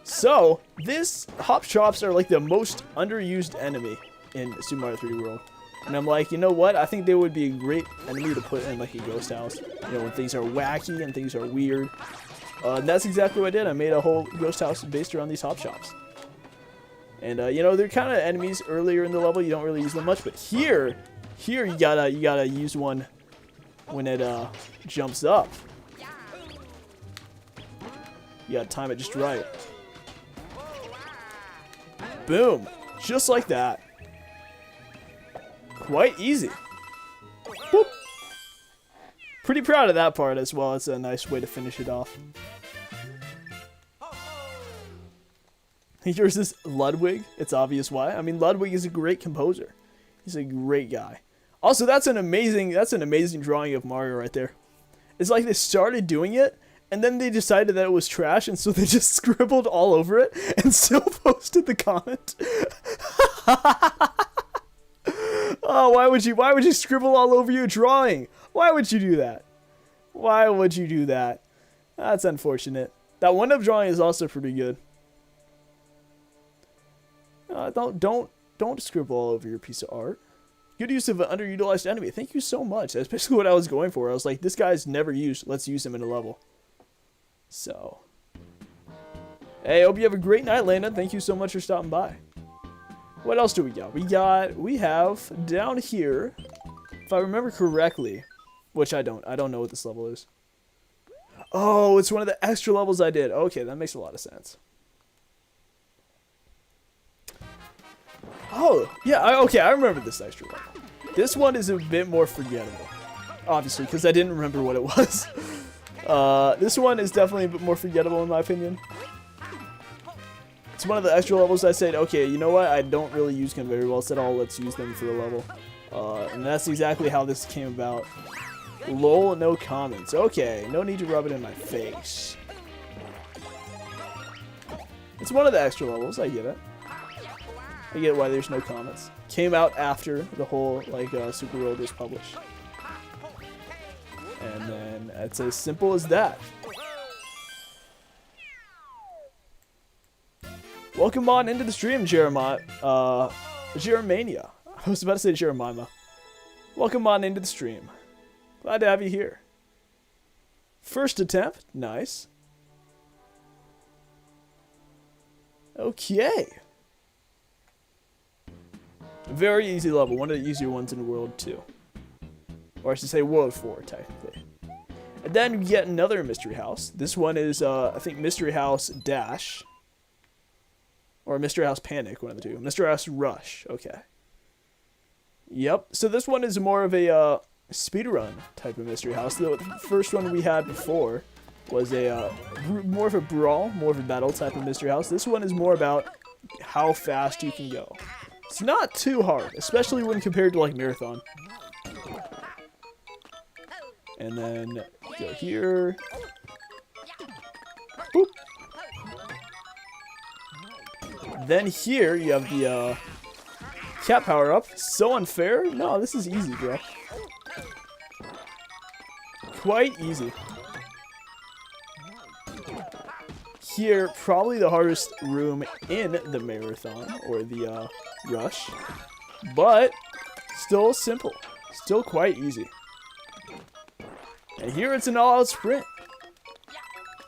So, this hop shops are like the most underused enemy in Super Mario 3D World. And I'm like, you know what? I think they would be a great enemy to put in like a ghost house. You know, when things are wacky and things are weird. And that's exactly what I did. I made a whole ghost house based around these hop shops. And you know, they're kind of enemies earlier in the level. You don't really use them much, but here you gotta use one when it jumps up. You gotta time it just right. Boom, just like that. Quite easy. Boop. Pretty proud of that part as well. It's a nice way to finish it off. Here's this Ludwig. It's obvious why. I mean, Ludwig is a great composer. He's a great guy. Also, that's an amazing drawing of Mario right there. It's like they started doing it, and then they decided that it was trash, and so they just scribbled all over it and still posted the comment. Oh, why would you scribble all over your drawing? Why would you do that? Why would you do that? That's unfortunate. That one-up drawing is also pretty good. Don't scribble all over your piece of art. Good use of an underutilized enemy. Thank you so much. That's basically what I was going for. I was like, this guy's never used. Let's use him in a level. So, hey, hope you have a great night, Landon. Thank you so much for stopping by. What else do we got? We have down here, if I remember correctly, which I don't know what this level is. Oh, it's one of the extra levels I did. Okay, that makes a lot of sense. Oh, yeah, okay, I remember this extra level. This one is a bit more forgettable, obviously, because I didn't remember what it was. This one is definitely a bit more forgettable in my opinion. It's one of the extra levels I said, okay, you know what, I don't really use conveyor belts at all, let's use them for a level. And that's exactly how this came about. Lol, no comments. Okay, no need to rub it in my face. It's one of the extra levels, I get it. I get why there's no comments. Came out after the whole, like, Super World was published. And then, it's as simple as that. Welcome on into the stream, Jeremiah. Jeremania. I was about to say Jeremiah. Welcome on into the stream. Glad to have you here. First attempt. Nice. Okay. Very easy level. One of the easier ones in World 2. Or I should say World 4, technically. And then we get another Mystery House. This one is, I think, Mystery House Dash. Or Mystery House Panic, one of the two. Mystery House Rush. Okay. Yep. So this one is more of a speedrun type of Mystery House. The first one we had before was a more of a brawl, more of a battle type of Mystery House. This one is more about how fast you can go. It's not too hard, especially when compared to like Marathon. And then go here. Boop. Then here you have the cat power up. So unfair. No, this is easy, bro. Quite easy. Here, probably the hardest room in the Marathon or the Rush, but still simple, still quite easy. And here it's an all-out sprint.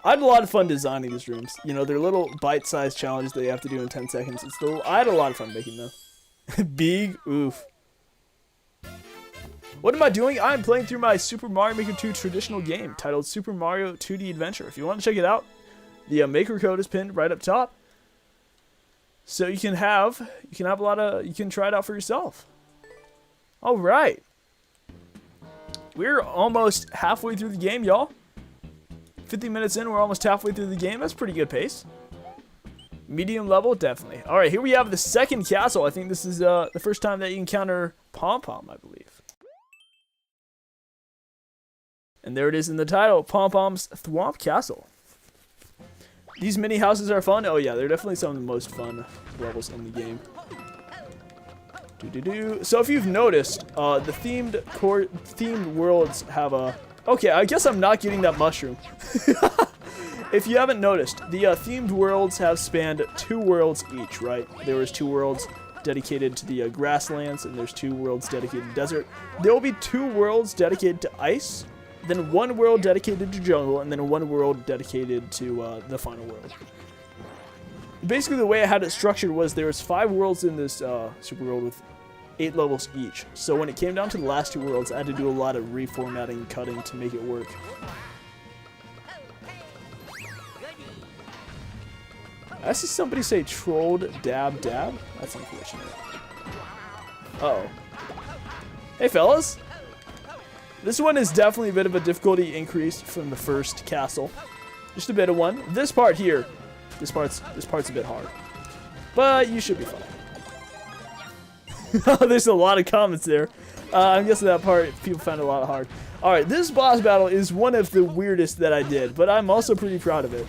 I had a lot of fun designing these rooms. You know, they're little bite-sized challenges that you have to do in 10 seconds. I had a lot of fun making them. Big oof. What am I doing? I'm playing through my Super Mario Maker 2 traditional game titled Super Mario 2D Adventure. If you want to check it out, the maker code is pinned right up top. So you can have a lot of, you can try it out for yourself. All right. We're almost halfway through the game, y'all. 50 minutes in, we're almost halfway through the game. That's pretty good pace. Medium level, definitely. All right, here we have the second castle. I think this is the first time that you encounter Pom Pom, I believe. And there it is in the title, Pom Pom's Thwomp Castle. These mini houses are fun. Oh yeah, they're definitely some of the most fun levels in the game. So if you've noticed, the themed worlds have a... Okay, I guess I'm not getting that mushroom. If you haven't noticed, the themed worlds have spanned 2 worlds each, right? There was 2 worlds dedicated to the grasslands, and there's 2 worlds dedicated to desert. There will be 2 worlds dedicated to ice, then 1 world dedicated to jungle, and then 1 world dedicated to the final world. Basically, the way I had it structured was there was 5 worlds in this Super World with 8 levels each. So when it came down to the last 2 worlds, I had to do a lot of reformatting and cutting to make it work. I see somebody say trolled dab dab. That's unfortunate. Uh-oh. Hey fellas! This one is definitely a bit of a difficulty increase from the first castle. Just a bit of one. This part here, this part's a bit hard. But you should be fine. There's a lot of comments there. I'm guessing that part people found a lot hard. Alright, this boss battle is one of the weirdest that I did, but I'm also pretty proud of it.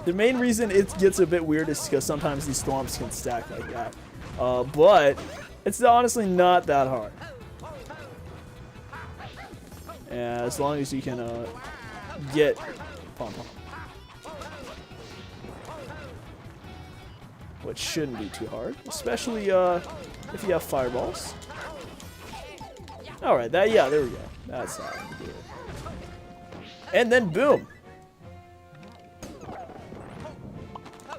The main reason it gets a bit weird is because sometimes these thwomps can stack like that. But it's honestly not that hard. And as long as you can get pom-pom. Which shouldn't be too hard, especially if you have fireballs. Alright, there we go. That's how you do it. And then boom.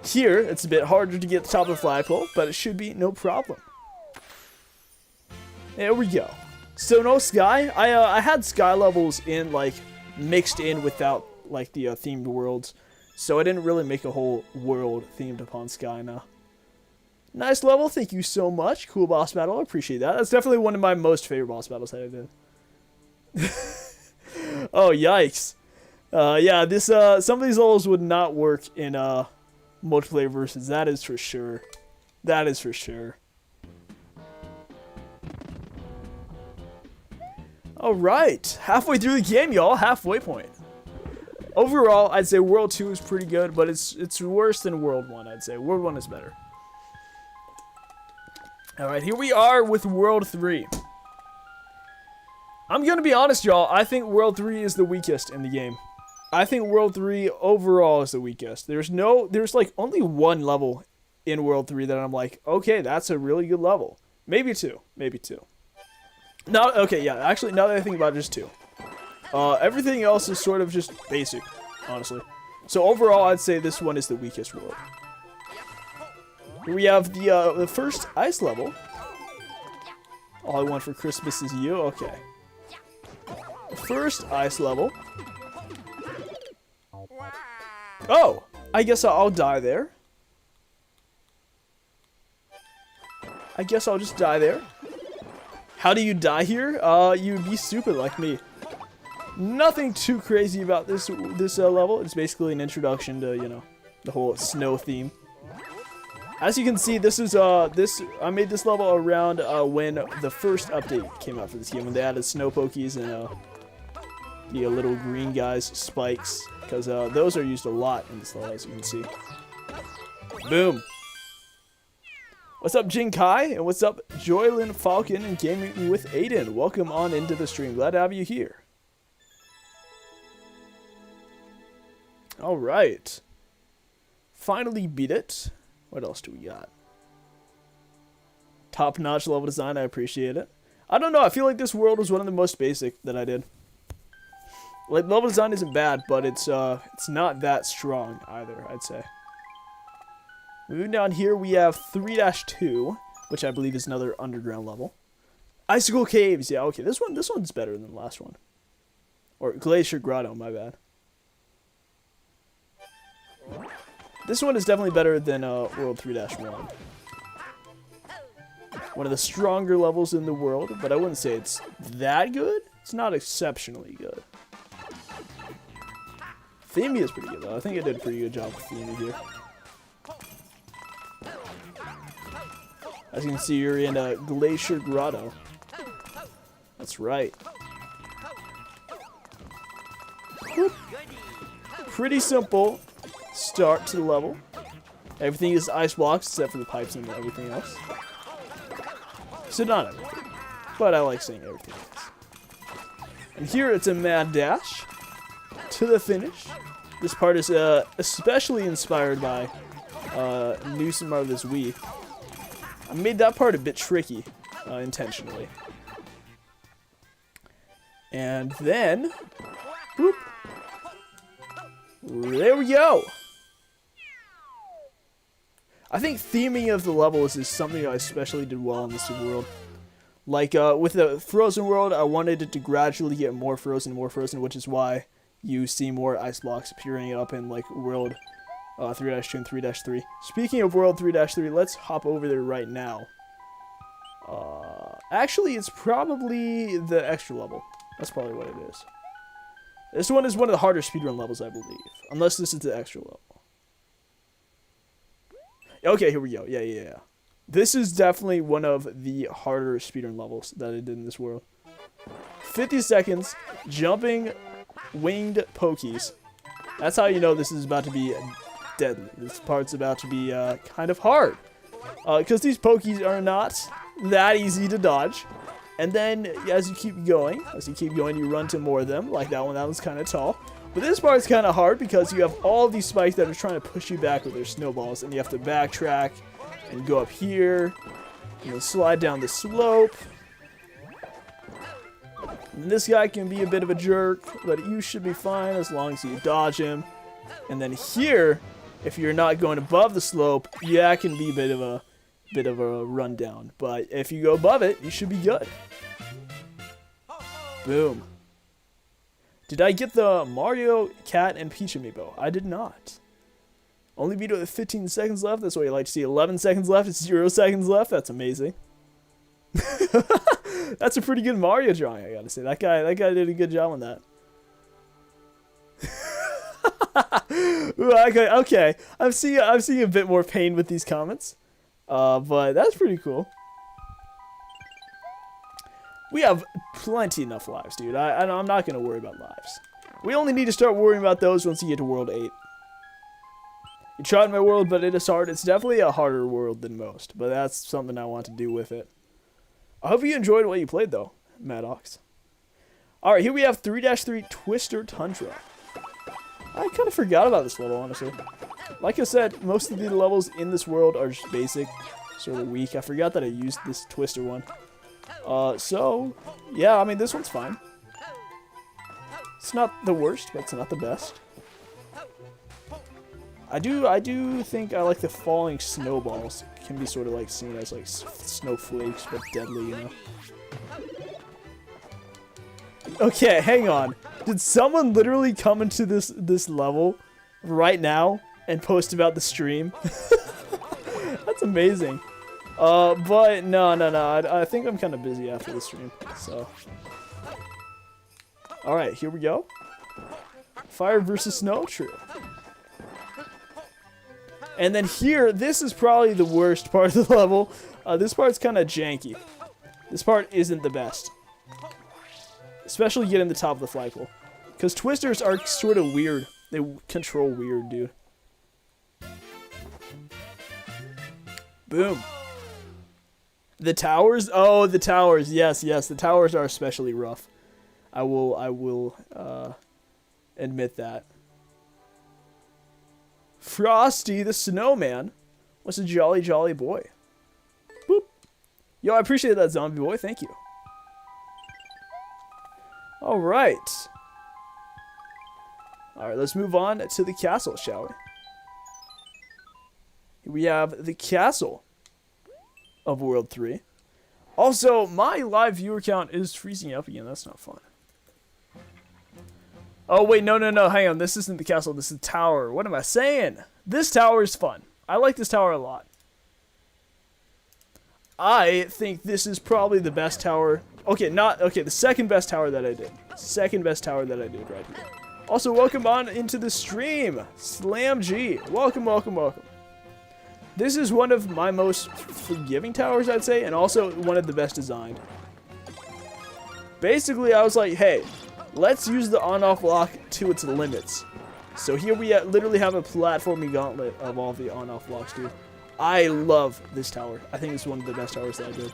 Here, it's a bit harder to get the top of the flagpole, but it should be no problem. There we go. So no sky. I had sky levels in like mixed in without like the themed worlds, so I didn't really make a whole world themed upon sky now. Nice level, thank you so much. Cool boss battle, I appreciate that. That's definitely one of my most favorite boss battles that I've done. Oh yikes! Yeah, this some of these levels would not work in multiplayer versus. That is for sure. That is for sure. Alright, halfway through the game, y'all. Halfway point. Overall, I'd say World 2 is pretty good, but it's worse than World 1, I'd say. World 1 is better. Alright, here we are with World 3. I'm gonna be honest, y'all. I think World 3 is the weakest in the game. I think World 3 overall is the weakest. There's like only one level in World 3 that I'm like, okay, that's a really good level. Maybe two. Maybe two. No, okay, yeah, actually, now that I think about it, just two. Everything else is sort of just basic, honestly. So overall, I'd say this one is the weakest world. Here we have the first ice level. All I want for Christmas is you. Okay. The first ice level. Oh, I guess I'll die there. I guess I'll just die there. How do you die here? You'd be stupid like me. Nothing too crazy about this level. It's basically an introduction to, you know, the whole snow theme. As you can see, this is I made this level around when the first update came out for this game, when they added snow pokies and the little green guys, spikes, because those are used a lot in this level, as you can see. Boom. What's up, Jin Kai? And what's up, Joylin Falcon and Gaming with Aiden? Welcome on into the stream. Glad to have you here. Alright. Finally beat it. What else do we got? Top-notch level design. I appreciate it. I don't know. I feel like this world was one of the most basic that I did. Like, level design isn't bad, but it's not that strong either, I'd say. Moving down here, we have 3-2, which I believe is another underground level. Icicle Caves, yeah, okay, this one's better than the last one. Or Glacier Grotto, my bad. This one is definitely better than World 3-1. One of the stronger levels in the world, but I wouldn't say it's that good. It's not exceptionally good. Themia is pretty good, though. I think I did a pretty good job with Themia here. As you can see, you're in a Glacier Grotto. That's right. Whoop. Pretty simple start to the level. Everything is ice blocks except for the pipes and everything else. So not everything, but I like saying everything else. And here it's a mad dash to the finish. This part is especially inspired by New Super Mario this Wii. I made that part a bit tricky, intentionally. And then, boop, there we go. I think theming of the levels is something I especially did well in this world. Like, with the Frozen world, I wanted it to gradually get more frozen, which is why you see more ice blocks appearing up in, like, World 3-2 and 3-3. Speaking of World 3-3, let's hop over there right now. Actually, it's probably the extra level. That's probably what it is. This one is one of the harder speedrun levels, I believe. Unless this is the extra level. Okay, here we go. Yeah. This is definitely one of the harder speedrun levels that I did in this world. 50 seconds, jumping winged pokies. That's how you know this is about to be deadly. This part's about to be kind of hard. Because these pokies are not that easy to dodge. And then as you keep going, you run to more of them. Like that one, that one's kind of tall. But this part's kind of hard because you have all of these spikes that are trying to push you back with their snowballs. And you have to backtrack and go up here. You know, slide down the slope. And this guy can be a bit of a jerk, but you should be fine as long as you dodge him. And then here, if you're not going above the slope, yeah, it can be a bit of a rundown. But if you go above it, you should be good. Boom. Did I get the Mario, Cat, and Peach amiibo? I did not. Only video with 15 seconds left. That's what you like to see. 11 seconds left. It's 0 seconds left. That's amazing. That's a pretty good Mario drawing, I gotta say. That guy did a good job on that. Okay. I'm seeing a bit more pain with these comments. But that's pretty cool. We have plenty enough lives, dude. I'm not gonna worry about lives. We only need to start worrying about those once you get to World 8. You tried my world, but it is hard. It's definitely a harder world than most, but that's something I want to do with it. I hope you enjoyed what you played, though, Maddox. Alright, here we have 3-3 Twister Tundra. I kind of forgot about this level, honestly. Like I said, most of the levels in this world are just basic, sort of weak. I forgot that I used this Twister one. So, yeah, I mean, this one's fine. It's not the worst, but it's not the best. I do think I like the falling snowballs. It can be sort of like seen as like snowflakes, but deadly, you know. Okay, hang on. Did someone literally come into this level right now and post about the stream? That's amazing. But no. I think I'm kind of busy after the stream, so. All right, here we go. Fire versus snow, true. And then here, this is probably the worst part of the level. This part's kind of janky. This part isn't the best. Especially getting the top of the flagpole. Because twisters are sort of weird. They control weird, dude. Boom. The towers? Oh, the towers. Yes. The towers are especially rough. I will admit that. Frosty the Snowman was a jolly boy. Boop. Yo, I appreciate that, zombie boy. Thank you. Alright. Alright, let's move on to the castle, shall we? Here we have the castle of World 3. Also, my live viewer count is freezing up again. That's not fun. Oh, wait, no, hang on. This isn't the castle, this is the tower. What am I saying? This tower is fun. I like this tower a lot. I think this is probably the best tower. Okay, the second best tower that I did. Second best tower that I did right here. Also, welcome on into the stream. Slam G. Welcome. This is one of my most forgiving towers, I'd say, and also one of the best designed. Basically, I was like, hey, let's use the on-off lock to its limits. So here we literally have a platforming gauntlet of all the on-off locks, dude. I love this tower. I think it's one of the best towers that I did.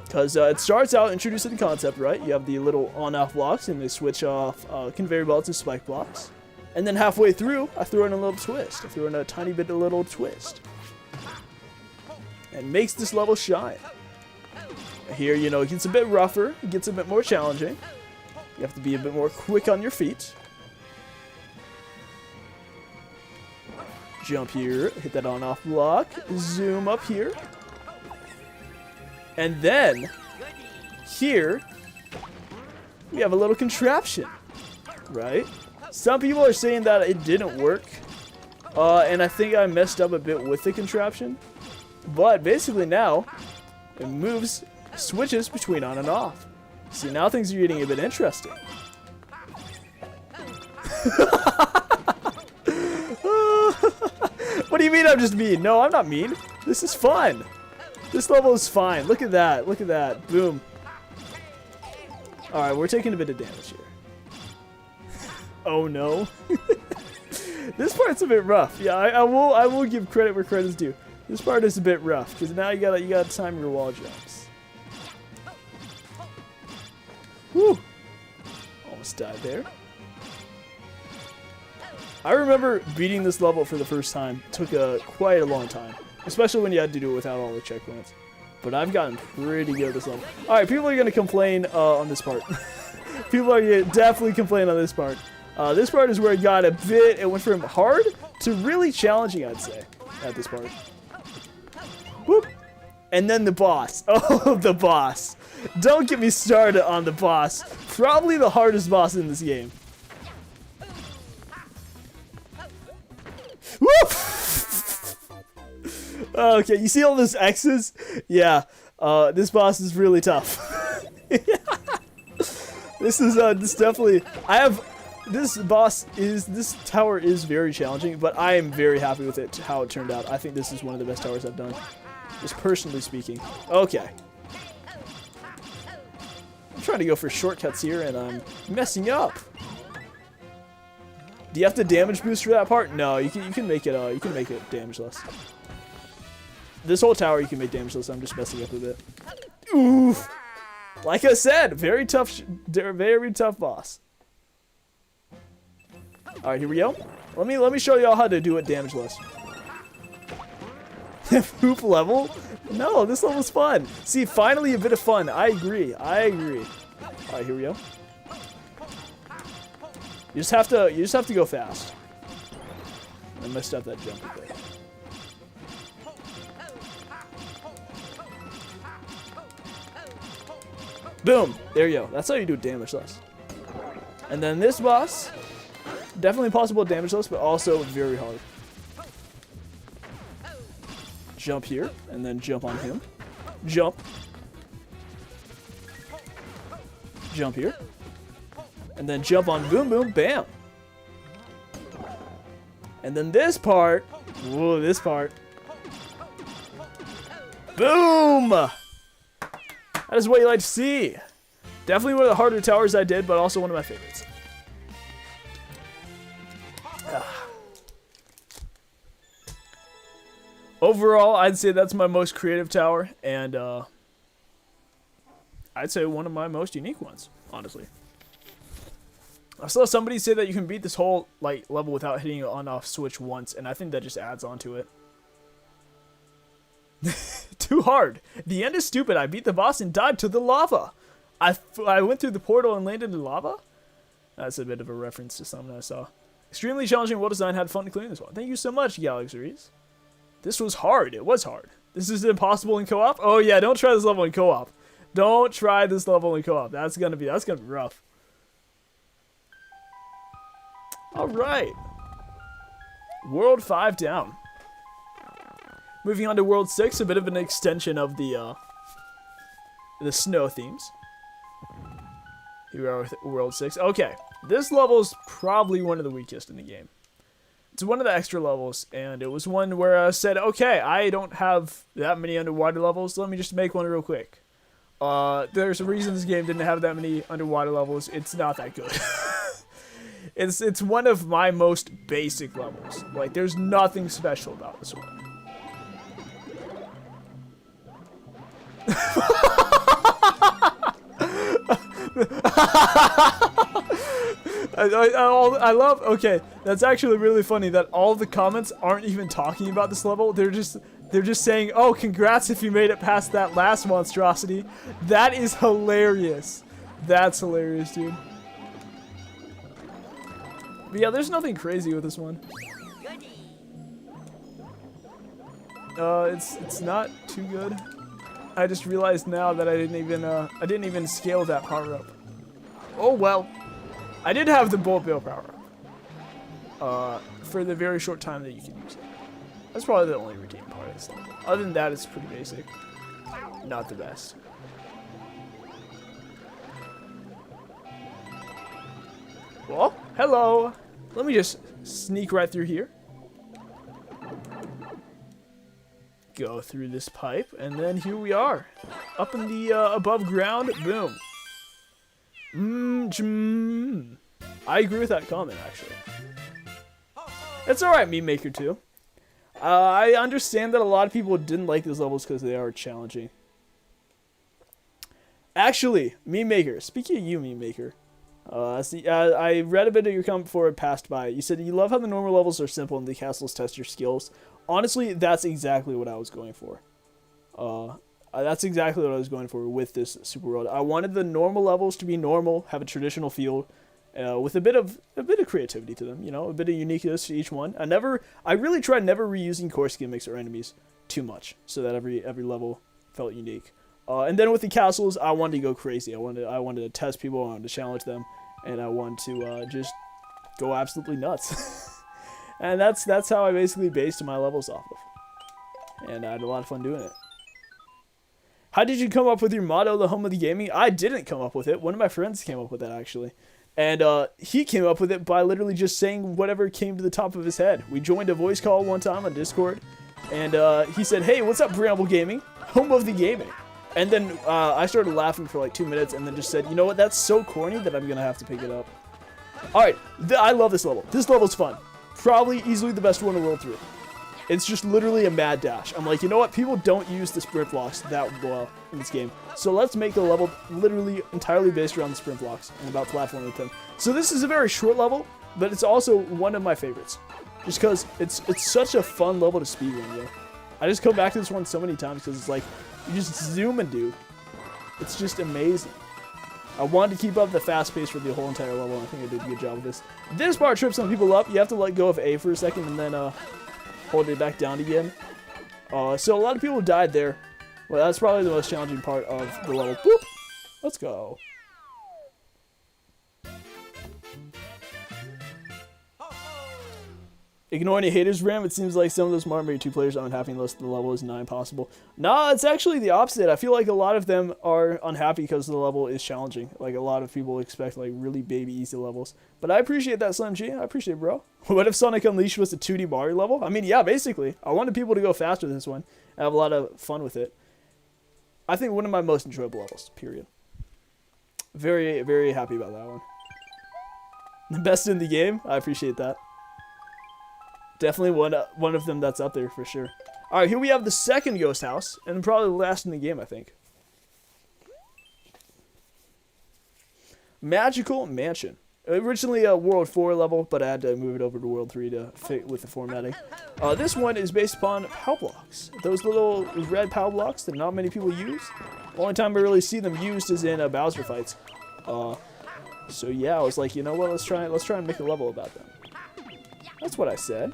Because it starts out introducing the concept, right? You have the little on-off blocks, and they switch off conveyor belts and spike blocks. And then halfway through, I throw in a little twist. I throw in a tiny bit of little twist. And makes this level shine. Here, you know, it gets a bit rougher. It gets a bit more challenging. You have to be a bit more quick on your feet. Jump here, hit that on-off block, zoom up here. And then, here, we have a little contraption, right? Some people are saying that it didn't work, and I think I messed up a bit with the contraption. But basically now, it moves, switches between on and off. See, now things are getting a bit interesting. What do you mean I'm just mean? No, I'm not mean. This is fun. This level is fine. Look at that. Look at that. Boom. Alright, we're taking a bit of damage here. Oh no. This part's a bit rough. Yeah, I will give credit where credit's due. This part is a bit rough because now you gotta time your wall jumps. Woo! Almost died there. I remember beating this level for the first time. It took quite a long time, especially when you had to do it without all the checkpoints. But I've gotten pretty good at this level. All right, people are gonna complain on this part. People are gonna definitely complain on this part. This part is where it got a bit. It went from hard to really challenging, I'd say, at this part. Whoop. And then the boss. Oh, the boss. Don't get me started on the boss. Probably the hardest boss in this game. Whoop. Okay, you see all those X's? Yeah, this boss is really tough. This definitely, this tower is very challenging, but I am very happy with it, how it turned out. I think this is one of the best towers I've done, just personally speaking. Okay. I'm trying to go for shortcuts here, and I'm messing up. Do you have to damage boost for that part? No, you can make it damageless. This whole tower you can make damageless. I'm just messing up a bit. Oof. Like I said, very tough boss. All right, here we go. Let me show y'all how to do it damageless. Poop level? No, this level's fun. See, finally a bit of fun. I agree. All right, here we go. You just have to go fast. I messed up that jump a bit. Boom! There you go. That's how you do damageless. And then this boss, definitely possible damageless, but also very hard. Jump here, and then jump on him. Jump. Jump here. And then jump on boom, boom, bam. And then this part. Whoa, this part. Boom! That is what you like to see. Definitely one of the harder towers I did, but also one of my favorites. Overall, I'd say that's my most creative tower, and I'd say one of my most unique ones, honestly. I saw somebody say that you can beat this whole level without hitting an on-off switch once, and I think that just adds on to it. Too hard. The end is stupid. I beat the boss and died to the lava. I went through the portal and landed in lava. That's a bit of a reference to something I saw. Extremely challenging world design. Had fun clearing this one. Thank you so much, Galaxies. This was hard. It was hard. This is impossible in co-op. Oh yeah, don't try this level in co-op. Don't try this level in co-op. That's gonna be rough. All right. World 5 down. Moving on to World 6, a bit of an extension of the snow themes. Here we are with World 6. Okay, this level is probably one of the weakest in the game. It's one of the extra levels, and it was one where I said, okay, I don't have that many underwater levels, let me just make one real quick. There's a reason this game didn't have that many underwater levels. It's not that good. It's one of my most basic levels. Like, there's nothing special about this one. I love, okay, that's actually really funny that all the comments aren't even talking about this level. They're just saying, oh, congrats if you made it past that last monstrosity. That is hilarious. That's hilarious, dude. But yeah, there's nothing crazy with this one. It's not too good. I just realized now that I didn't even scale that power up. Oh well. I did have the bullet bill power up. For the very short time that you can use it. That's probably the only redeeming part of this level. Other than that, it's pretty basic. Not the best. Well, hello. Let me just sneak right through here. go through this pipe, and then here we are. Up in the above ground, boom. I agree with that comment, actually. It's alright, Meme Maker 2. I understand that a lot of people didn't like these levels because they are challenging. Actually, Meme Maker, speaking of you, Meme Maker, I read a bit of your comment before it passed by. You said you love how the normal levels are simple and the castles test your skills. Honestly, that's exactly what I was going for. That's exactly what I was going for with this Super World. I wanted the normal levels to be normal, have a traditional feel, with a bit of creativity to them. You know, a bit of uniqueness to each one. I really tried never reusing course gimmicks or enemies too much, so that every level felt unique. And then with the castles, I wanted to go crazy. I wanted to test people, I wanted to challenge them, and I wanted to just go absolutely nuts. And that's how I basically based my levels off of. And I had a lot of fun doing it. How did you come up with your motto, the home of the gaming? I didn't come up with it. One of my friends came up with it, actually. And he came up with it by literally just saying whatever came to the top of his head. We joined a voice call one time on Discord, and he said, "Hey, what's up, BrambleGaming? Home of the gaming." And then I started laughing for like 2 minutes and then just said, you know what, that's so corny that I'm going to have to pick it up. Alright, I love this level. This level's fun. Probably easily the best one in World 3. It's just literally a mad dash. I'm like, you know what, people don't use the sprint blocks that well in this game. So let's make the level literally entirely based around the sprint blocks and about platforming with them. So this is a very short level, but it's also one of my favorites. Just because it's such a fun level to speedrun, yo. I just come back to this one so many times because it's like, you just zoom and do. It's just amazing. I wanted to keep up the fast pace for the whole entire level, and I think I did a good job with this. This part trips some people up. You have to let go of A for a second and then hold it back down again. So a lot of people died there. Well, that's probably the most challenging part of the level. Boop! Let's go. Ignore any haters, Ram. It seems like some of those Mario 2 players aren't happy unless the level is not impossible. Nah, it's actually the opposite. I feel like a lot of them are unhappy because the level is challenging. Like, a lot of people expect, like, really baby easy levels. But I appreciate that, Slim G. I appreciate it, bro. What if Sonic Unleashed was a 2D Mario level? I mean, yeah, basically. I wanted people to go faster than this one and have a lot of fun with it. I think one of my most enjoyable levels, period. Very, very happy about that one. The best in the game? I appreciate that. Definitely one of them that's up there for sure. Alright, here we have the second ghost house, and probably the last in the game, I think. Magical Mansion. Originally a World 4 level, but I had to move it over to World 3 to fit with the formatting. This one is based upon POW blocks. Those little red POW blocks that not many people use. The only time I really see them used is in Bowser fights. So yeah, I was like, you know what, let's try and make a level about them. That's what I said.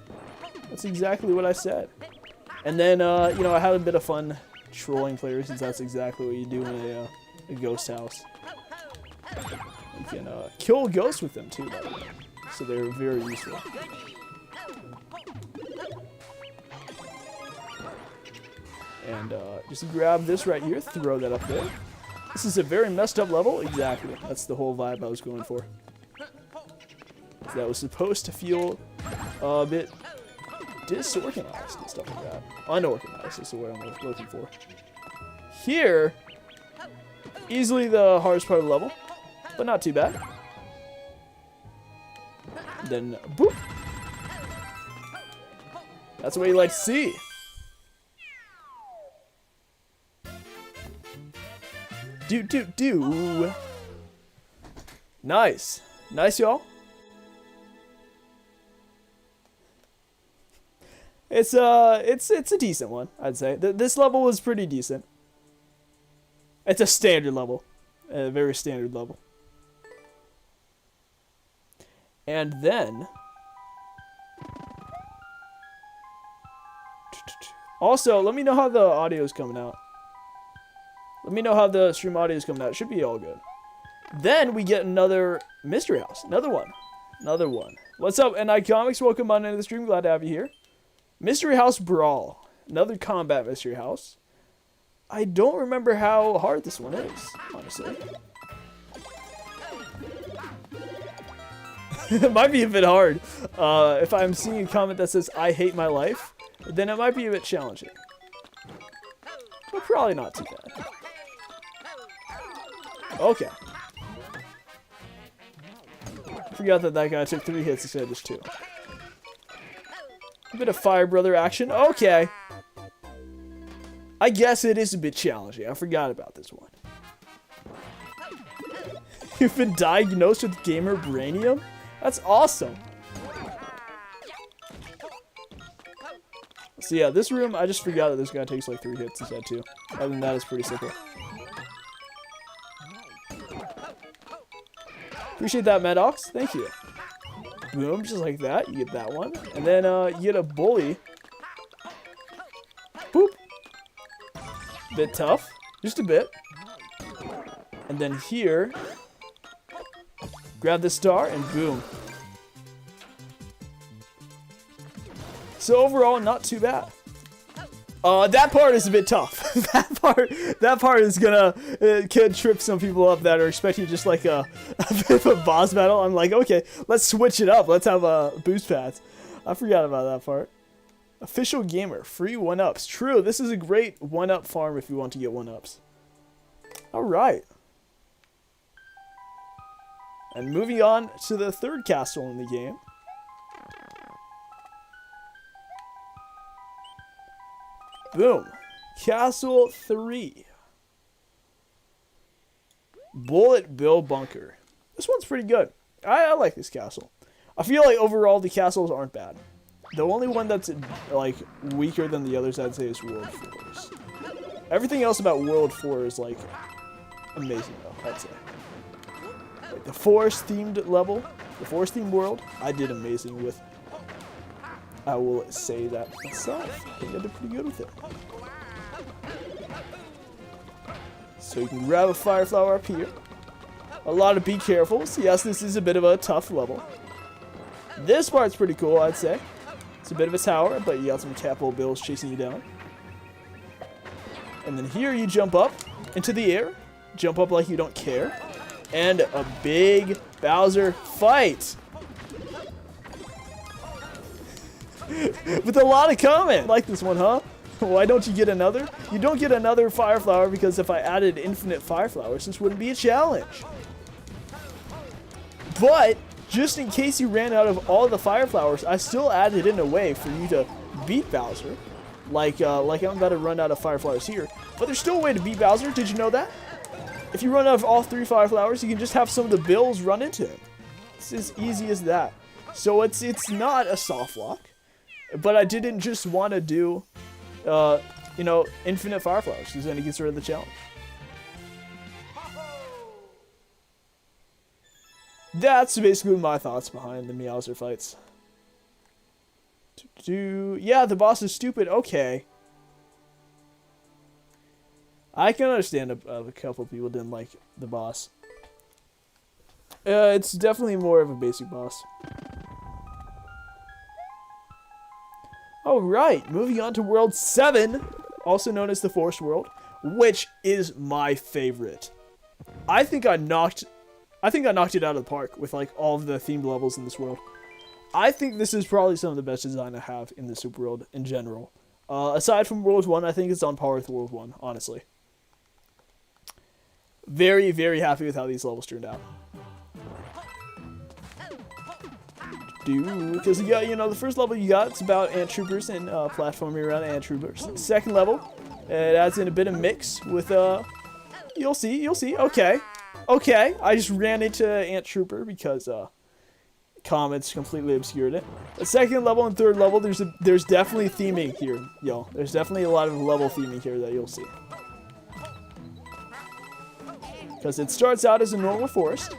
That's exactly what I said. And then, you know, I had a bit of fun trolling players, since that's exactly what you do in a ghost house. You can kill ghosts with them too, by the way. So they're very useful. And just grab this right here, throw that up there. This is a very messed up level. Exactly. That's the whole vibe I was going for. That was supposed to feel a bit disorganized and stuff like that. Unorganized is the word I'm looking for. Here, easily the hardest part of the level, but not too bad. Then, boop. That's what you like to see. Do. Nice. Nice, y'all. It's a decent one, I'd say. This level was pretty decent. It's a standard level. A very standard level. And then... Also, let me know how the audio is coming out. Let me know how the stream audio is coming out. It should be all good. Then we get another mystery house. Another one. Another one. What's up, NI Comics? Welcome on into the stream. Glad to have you here. Mystery House Brawl. Another combat mystery house. I don't remember how hard this one is, honestly. It might be a bit hard. If I'm seeing a comment that says, I hate my life, then it might be a bit challenging. probably not too bad. Okay. Forgot that guy took 3 hits instead of just 2. A bit of Fire Brother action. Okay. I guess it is a bit challenging. I forgot about this one. You've been diagnosed with gamer brainium? That's awesome. So yeah, this room, I just forgot that this guy takes like 3 hits instead of 2. Other than that, it's pretty simple. Appreciate that, Maddox. Thank you. Boom, just like that. You get that one. And then you get a bully. Boop. Bit tough. Just a bit. And then here, grab the star and boom. So overall, not too bad. That part is a bit tough. that part is gonna could trip some people up that are expecting just like a bit of a boss battle. I'm like, okay, let's switch it up. Let's have boost pads. I forgot about that part. Official gamer, free 1-ups. True, this is a great 1-up farm if you want to get 1-ups. All right. And moving on to the third castle in the game. Boom. Castle 3. Bullet Bill Bunker. This one's pretty good. I like this castle. I feel like overall the castles aren't bad. The only one that's like weaker than the others I'd say is World 4's. Everything else about World 4 is like amazing though, I'd say. Like the forest themed level, the forest themed world, I did amazing with. I will say that myself. I think I did pretty good with it. So you can grab a fire flower up here. A lot of be carefuls. Yes, this is a bit of a tough level. This part's pretty cool, I'd say. It's a bit of a tower, but you got some capital bills chasing you down. And then here you jump up into the air. Jump up like you don't care. And a big Bowser fight. With a lot of comment. Like this one, huh? Why don't you get another? You don't get another fire flower because if I added infinite fire flowers, this wouldn't be a challenge. But just in case you ran out of all the fire flowers, I still added in a way for you to beat Bowser. Like I'm about to run out of fire flowers here. But there's still a way to beat Bowser. Did you know that? If you run out of all 3 fire flowers, you can just have some of the bills run into him. It's as easy as that. So it's not a soft lock. But I didn't just want to do, you know, infinite fire flowers because then it gets rid of the challenge. That's basically my thoughts behind the Meowser fights. Yeah, the boss is stupid. Okay. I can understand a couple people didn't like the boss. It's definitely more of a basic boss. Alright, moving on to World 7, also known as the Forest World, which is my favorite. I think I knocked it out of the park with like all of the themed levels in this world. I think this is probably some of the best design I have in the Super World in general. Aside from World 1, I think it's on par with World 1, honestly. Very, very happy with how these levels turned out. Because you got, you know, the first level you got, it's about ant troopers and platforming around ant troopers. Second level, it adds in a bit of mix with, you'll see, okay. Okay, I just ran into ant trooper because, comments completely obscured it. The second level and third level, there's definitely theming here, y'all. There's definitely a lot of level theming here that you'll see. Because it starts out as a normal forest,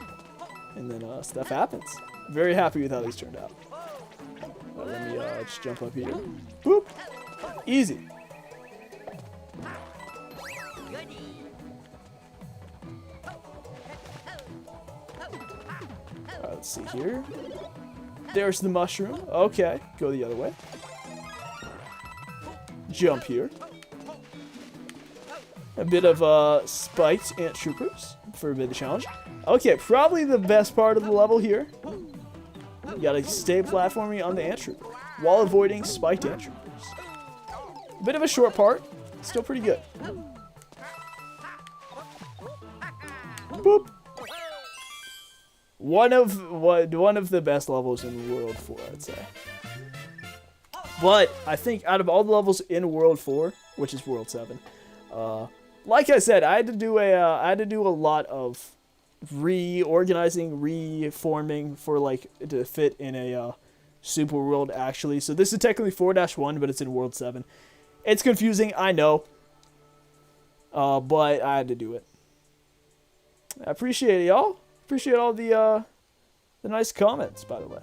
and then stuff happens. Very happy with how these turned out. Let me just jump up here. Boop! Easy. Let's see here. There's the mushroom. Okay, go the other way. Jump here. A bit of spiked ant troopers for a bit of challenge. Okay, probably the best part of the level here. You gotta stay platforming on the ant trooper while avoiding spiked ant troopers. A bit of a short part, still pretty good. Boop. One of the best levels in World 4, I'd say. But I think out of all the levels in World 4, which is World 7, like I said, I had to do a lot of reorganizing, reforming for like to fit in a Super World actually. So this is technically 4-1, but it's in World 7. It's confusing, I know. But I had to do it. I appreciate it, y'all. Appreciate all the nice comments, by the way.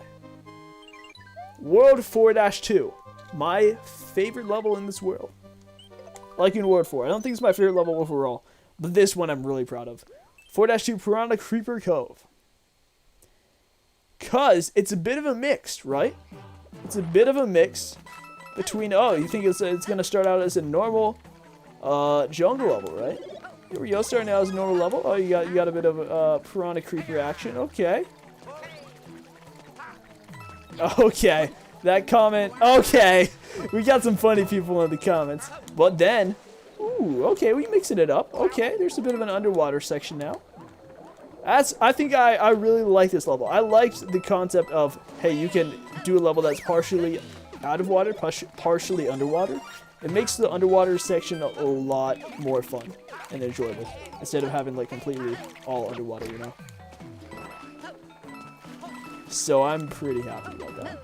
World 4-2. My favorite level in this world. Like in World 4. I don't think it's my favorite level overall. But this one I'm really proud of. 4-2 Piranha Creeper Cove. Because it's a bit of a mix, right? It's a bit of a mix between... Oh, you think it's going to start out as a normal jungle level, right? Here we go, starting out as a normal level. Oh, you got a bit of Piranha Creeper action. Okay. Okay. That comment. Okay. We got some funny people in the comments. But then... Ooh, okay, we mixing it up. Okay, there's a bit of an underwater section now. I think I really like this level. I liked the concept of, hey, you can do a level that's partially out of water, partially underwater. It makes the underwater section a lot more fun and enjoyable, instead of having like completely all underwater, you know? So I'm pretty happy about that.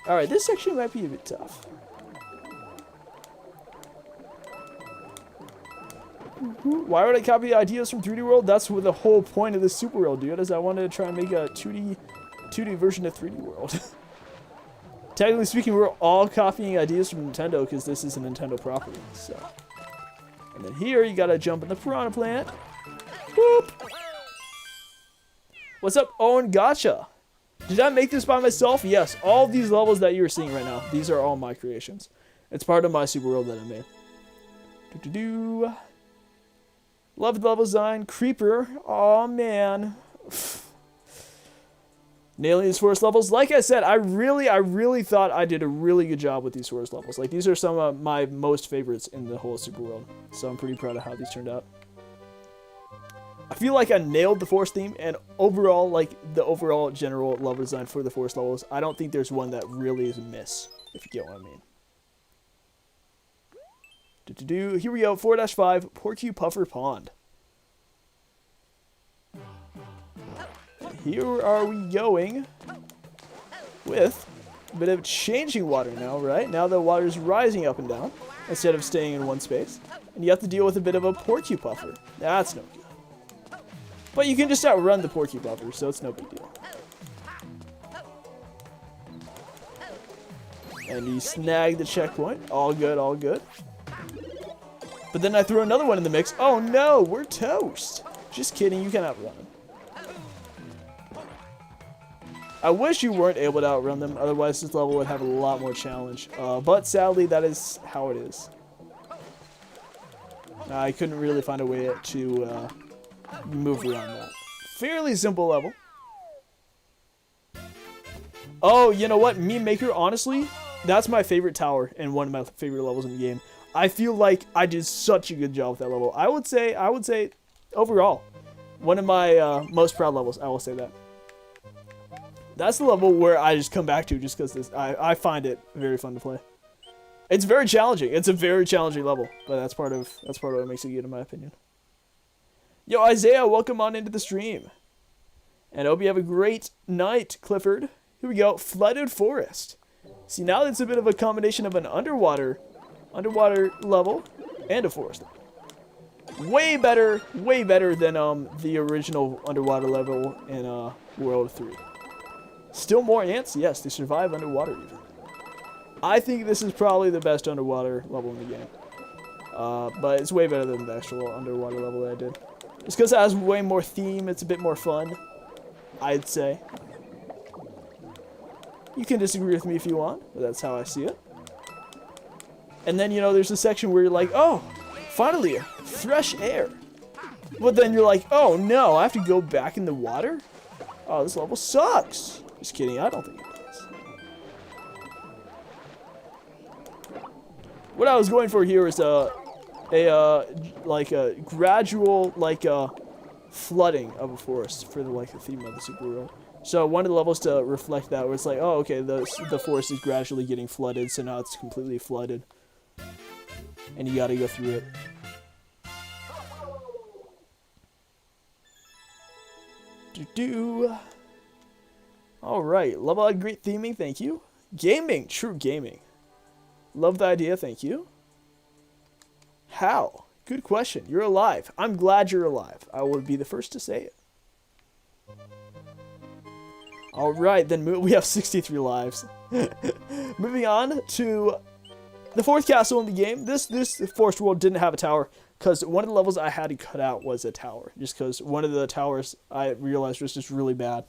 Alright, this section might be a bit tough. Why would I copy ideas from 3D World? That's what the whole point of this Super World, dude, is I wanted to try and make a 2D version of 3D World. Technically speaking, we're all copying ideas from Nintendo because this is a Nintendo property, so. And then here, you gotta jump in the Piranha Plant. Boop! What's up, Owen Gotcha? Did I make this by myself? Yes, all these levels that you're seeing right now, these are all my creations. It's part of my Super World that I made. Do-do-do. Love the level design. Creeper. Aw, man. Nailing these forest levels. Like I said, I really thought I did a really good job with these forest levels. Like, these are some of my most favorites in the whole Super World. So I'm pretty proud of how these turned out. I feel like I nailed the forest theme, and overall, like, the overall general level design for the forest levels, I don't think there's one that really is a miss, if you get what I mean. Here we go, 4-5, Porcupine Puffer Pond. Here are we going with a bit of changing water now, right? Now the water's rising up and down instead of staying in one space. And you have to deal with a bit of a Porcupine Puffer. That's no good. But you can just outrun the Porcupine Puffer, so it's no big deal. And you snag the checkpoint. All good, all good. But then I threw another one in the mix. Oh no, we're toast. Just kidding, you can outrun them. I wish you weren't able to outrun them, otherwise this level would have a lot more challenge. But sadly, that is how it is. I couldn't really find a way to move around that. Fairly simple level. Oh, you know what? Meme Maker, honestly, that's my favorite tower and one of my favorite levels in the game. I feel like I did such a good job with that level. I would say, overall, one of my most proud levels. I will say that. That's the level where I just come back to just because I find it very fun to play. It's very challenging. It's a very challenging level, but that's part of what makes it good in my opinion. Yo, Isaiah, welcome on into the stream. And I hope you have a great night, Clifford. Here we go, Flooded Forest. See, now it's a bit of a combination of an underwater level and a forest level. Way better than the original underwater level in World 3. Still more ants, yes, they survive underwater even. I think this is probably the best underwater level in the game. But it's way better than the actual underwater level that I did. It's because it has way more theme, it's a bit more fun, I'd say. You can disagree with me if you want, but that's how I see it. And then, you know, there's a section where you're like, oh, finally, fresh air. But then you're like, oh no, I have to go back in the water? Oh, this level sucks. Just kidding, I don't think it does. What I was going for here is a gradual, flooding of a forest for the theme of the super world. So one of the levels to reflect that, where it's like, oh, okay, the forest is gradually getting flooded, so now it's completely flooded, and you got to go through it. All right, love all great theming, thank you. Gaming, true gaming. Love the idea, thank you. How? Good question. You're alive. I'm glad you're alive. I will be the first to say it. Alright, then we have 63 lives. Moving on to the 4th castle in the game. This forest world didn't have a tower, because one of the levels I had to cut out was a tower. Just because one of the towers I realized was just really bad.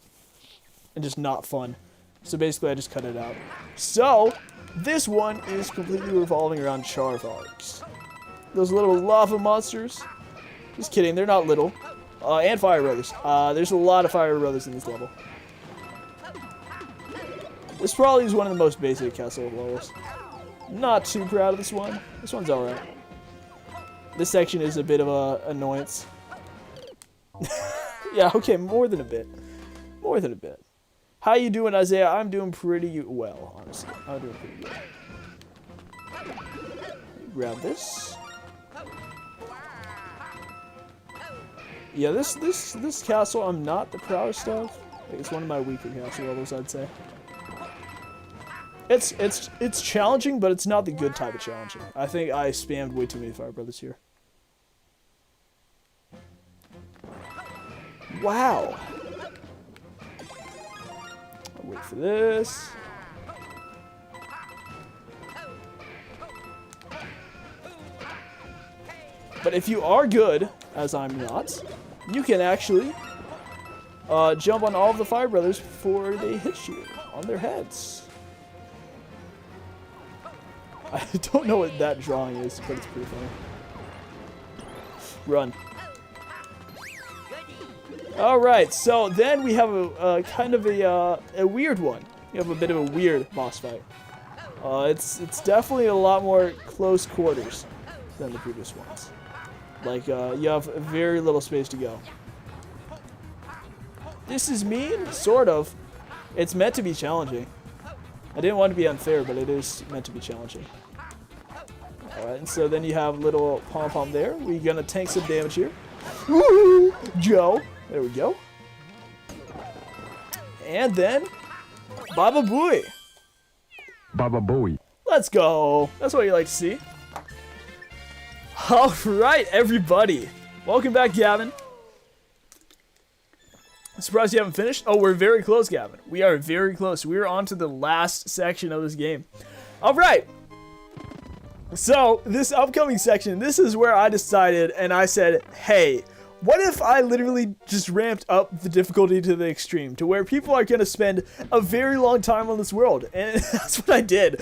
And just not fun. So basically I just cut it out. So, this one is completely revolving around Charvargs. Those little lava monsters. Just kidding, they're not little. And fire brothers. There's a lot of fire brothers in this level. This probably is one of the most basic castle levels. Not too proud of this one. This one's alright. This section is a bit of a annoyance. Yeah, okay, more than a bit. More than a bit. How you doing, Isaiah? I'm doing pretty well, honestly. I'm doing pretty good. Grab this. Yeah, this castle I'm not the proudest of. It's one of my weaker castle levels, I'd say. It's challenging, but it's not the good type of challenging. I think I spammed way too many fire brothers here. Wow. I'll wait for this. But if you are good, as I'm not, you can actually jump on all of the fire brothers before they hit you on their heads. I don't know what that drawing is, but it's pretty funny. Run. Alright, so then we have a kind of a weird one. We have a bit of a weird boss fight. It's definitely a lot more close quarters than the previous ones. Like, you have very little space to go. This is mean? Sort of. It's meant to be challenging. I didn't want to be unfair, but it is meant to be challenging. Alright, and so then you have little pom-pom there. We're gonna tank some damage here. Woo! Joe. There we go. And then, Baba Booey. Baba Booey. Let's go. That's what you like to see. Alright, everybody. Welcome back, Gavin. I'm surprised you haven't finished. Oh, we're very close, Gavin. We are very close. We're on to the last section of this game. Alright. So, this upcoming section, this is where I decided, and I said, hey, what if I literally just ramped up the difficulty to the extreme, to where people are going to spend a very long time on this world? And that's what I did.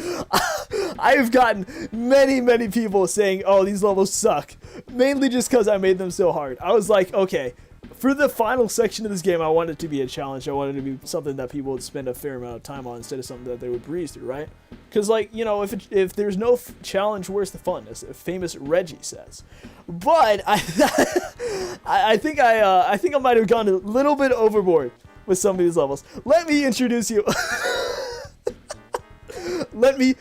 I have gotten many people saying, oh, these levels suck. Mainly just because I made them so hard. I was like, okay, for the final section of this game, I want it to be a challenge. I wanted it to be something that people would spend a fair amount of time on instead of something that they would breeze through, right? Because, like, you know, if there's no challenge, where's the fun? As a famous Reggie says. But I think I might have gone a little bit overboard with some of these levels. Let me introduce you. let me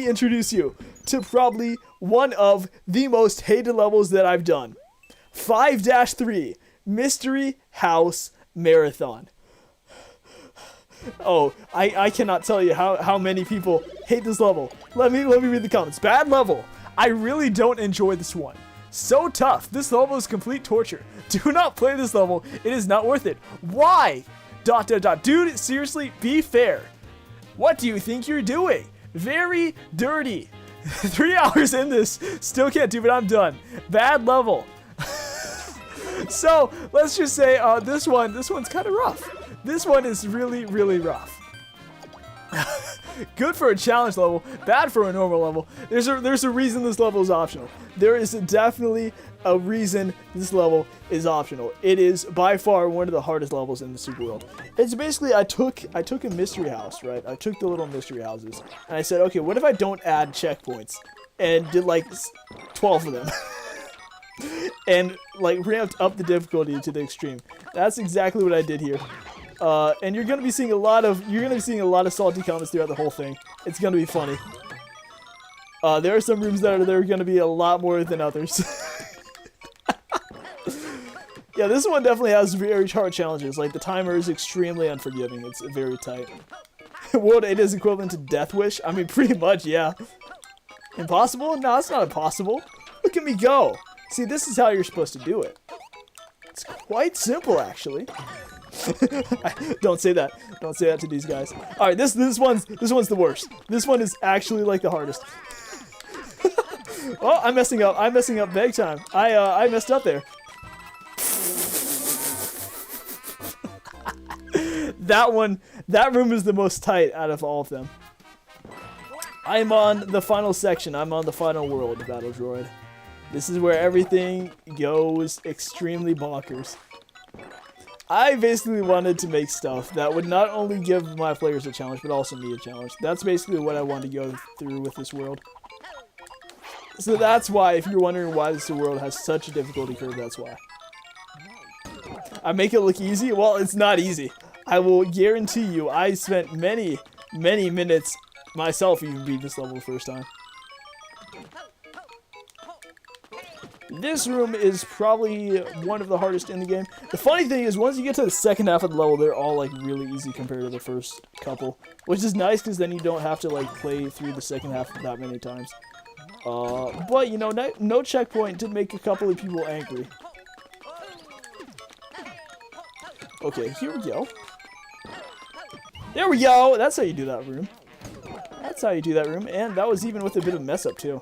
introduce you to probably one of the most hated levels that I've done. 5-3 Mystery House Marathon. Oh, I cannot tell you how many people hate this level. Let me read the comments. Bad level. I really don't enjoy this one. So tough. This level is complete torture. Do not play this level. It is not worth it. Why? ... Dude, seriously, be fair. What do you think you're doing? Very dirty. 3 hours in this. Still can't do it. I'm done. Bad level. So, let's just say this one's kind of rough. This one is really rough. Good for a challenge level, bad for a normal level. There's a reason this level is optional. There is definitely a reason this level is optional. It is by far one of the hardest levels in the Super World. It's basically I took a mystery house, right? I took the little mystery houses and I said, okay, what if I don't add checkpoints? And did like 12 of them. and like ramped up the difficulty to the extreme. That's exactly what I did here. And you're gonna be seeing a lot of salty comments throughout the whole thing. It's gonna be funny. There are some rooms that are gonna be a lot more than others. Yeah, this one definitely has very hard challenges. Like the timer is extremely unforgiving. It's very tight. World 8 is equivalent to Death Wish. I mean, pretty much, yeah. Impossible? No, it's not impossible. Look at me go. See, this is how you're supposed to do it. It's quite simple, actually. Don't say that. Don't say that to these guys. All right, this one's the worst. This one is actually like the hardest. Oh, I'm messing up. I'm messing up big time. I messed up there. That room is the most tight out of all of them. I'm on the final section. I'm on the final world, Battle Droid. This is where everything goes extremely bonkers. I basically wanted to make stuff that would not only give my players a challenge, but also me a challenge. That's basically what I wanted to go through with this world. So that's why, if you're wondering why this world has such a difficulty curve, that's why. I make it look easy? Well, it's not easy. I will guarantee you, I spent many, many minutes myself even beat this level the first time. This room is probably one of the hardest in the game. The funny thing is, once you get to the second half of the level, they're all like really easy compared to the first couple, which is nice because then you don't have to like play through the second half that many times. But you know, no checkpoint did make a couple of people angry. Okay, here we go. There we go! That's how you do that room. That's how you do that room, and that was even with a bit of mess up too.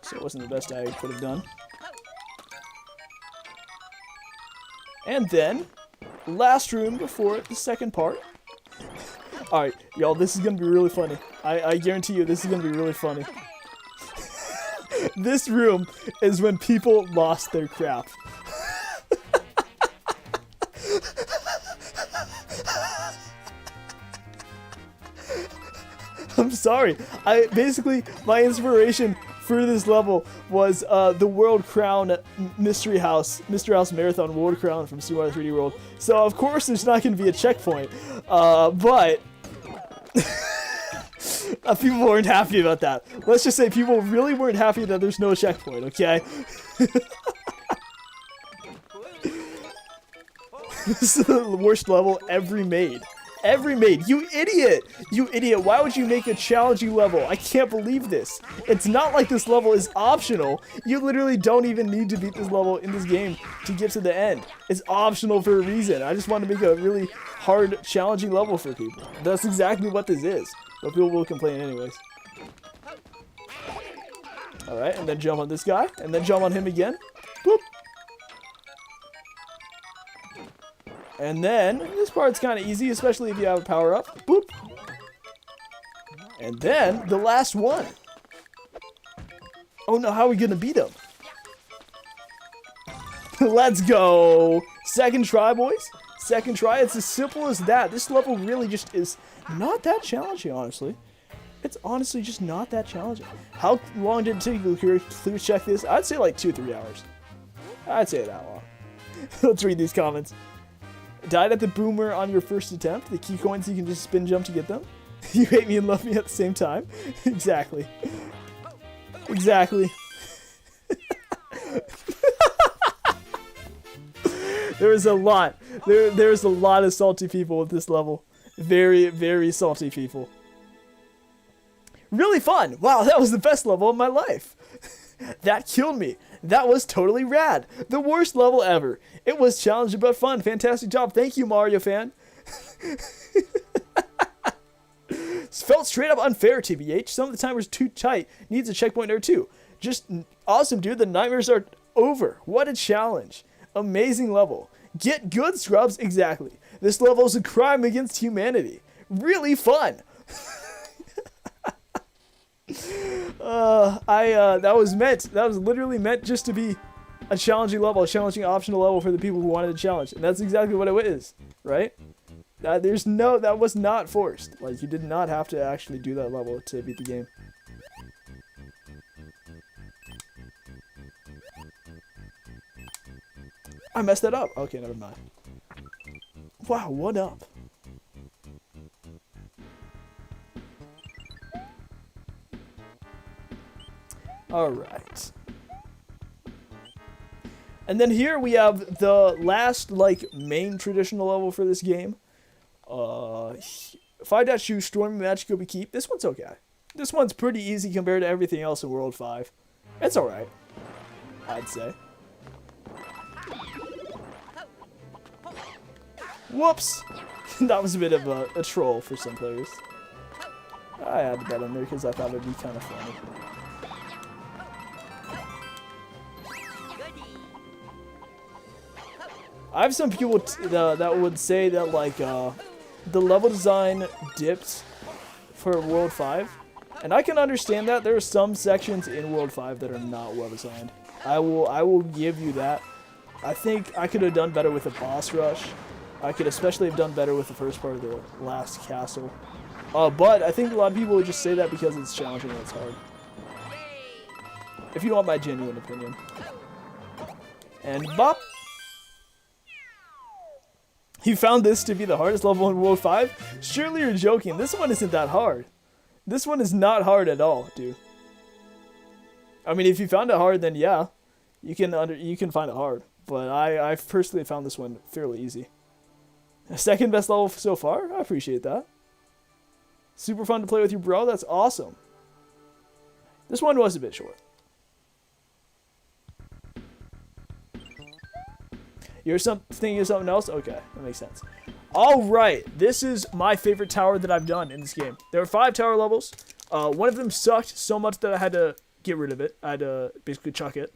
So it wasn't the best I could have done. And then, last room before the second part. Alright, y'all, this is gonna be really funny. I guarantee you this is gonna be really funny. This room is when people lost their crap. I'm sorry. Basically, my inspiration for this level was the World Crown Mystery House Marathon World Crown from Super Mario 3D World. So of course there's not going to be a checkpoint, but people weren't happy about that. Let's just say people really weren't happy that there's no checkpoint. Okay. This is the worst level ever made. You idiot! You idiot, why would you make a challenging level? I can't believe this. It's not like this level is optional. You literally don't even need to beat this level in this game to get to the end. It's optional for a reason. I just want to make a really hard, challenging level for people. That's exactly what this is. But people will complain anyways. Alright, and then jump on this guy, and then jump on him again. Boop! And then, this part's kind of easy, especially if you have a power-up. Boop! And then, the last one. Oh no, how are we gonna beat him? Let's go! Second try, boys. Second try, it's as simple as that. This level really just is not that challenging, honestly. It's honestly just not that challenging. How long did it take you to clear check this? I'd say like 2-3 hours. I'd say that long. Let's read these comments. Died at the boomer on your first attempt. The key coins you can just spin jump to get them. You hate me and love me at the same time. Exactly. Exactly. There's a lot. There's a lot of salty people with this level. Very, very salty people. Really fun. Wow, that was the best level of my life. That killed me. That was totally rad. The worst level ever. It was challenging but fun. Fantastic job. Thank you, Mario fan. Felt straight up unfair, TBH. Some of the timers too tight. Needs a checkpoint or two. Just awesome, dude. The nightmares are over. What a challenge. Amazing level. Get good, scrubs. Exactly. This level is a crime against humanity. Really fun. That was literally meant just to be a challenging level, a challenging optional level for the people who wanted a challenge, and that's exactly what it is, right? That was not forced. Like, you did not have to actually do that level to beat the game. I messed that up. Okay, never mind. Wow, what up? Alright. And then here we have the last, like, main traditional level for this game. 5-2 Stormy Magic Keep. This one's okay. This one's pretty easy compared to everything else in World 5. It's alright, I'd say. Whoops! That was a bit of a troll for some players. I added that in there because I thought it would be kind of funny. I have some people that would say that, like, the level design dipped for World 5. And I can understand that. There are some sections in World 5 that are not well designed. I will give you that. I think I could have done better with the boss rush. I could especially have done better with the first part of the last castle. But I think a lot of people would just say that because it's challenging and it's hard. If you want my genuine opinion. And bop! You found this to be the hardest level in World 5? Surely you're joking. This one isn't that hard. This one is not hard at all, dude. I mean, if you found it hard, then yeah, you can find it hard. But I've personally found this one fairly easy. Second best level so far? I appreciate that. Super fun to play with your bro? That's awesome. This one was a bit short. You're thinking of something else? Okay, that makes sense. Alright, this is my favorite tower that I've done in this game. There are 5 tower levels. One of them sucked so much that I had to get rid of it. I had to basically chuck it.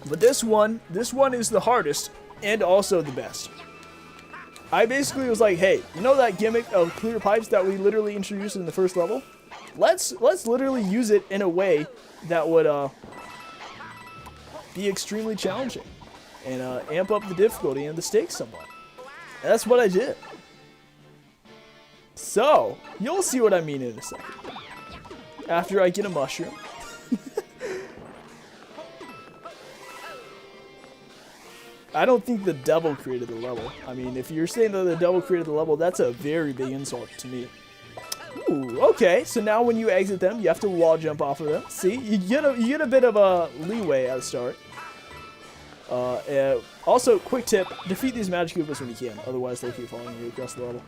But this one is the hardest and also the best. I basically was like, hey, you know that gimmick of clear pipes that we literally introduced in the first level? Let's literally use it in a way that would be extremely challenging and amp up the difficulty and the stakes somewhat. And that's what I did. So, you'll see what I mean in a second. After I get a mushroom. I don't think the devil created the level. I mean, if you're saying that the devil created the level, that's a very big insult to me. Ooh, okay. So now when you exit them, you have to wall jump off of them. See, you get a bit of a leeway at the start. Also, quick tip, defeat these magic Koopas when you can, otherwise they'll keep following you across the level.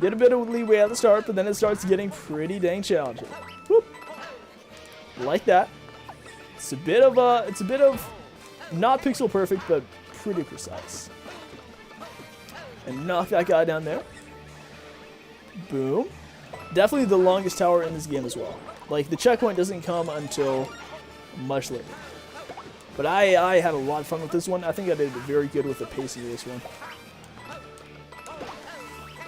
Get a bit of leeway at the start, but then it starts getting pretty dang challenging. Whoop. Like that. It's a bit of not pixel perfect, but pretty precise. And knock that guy down there. Boom. Definitely the longest tower in this game as well. Like, the checkpoint doesn't come until much later. But I had a lot of fun with this one. I think I did very good with the pacing of this one.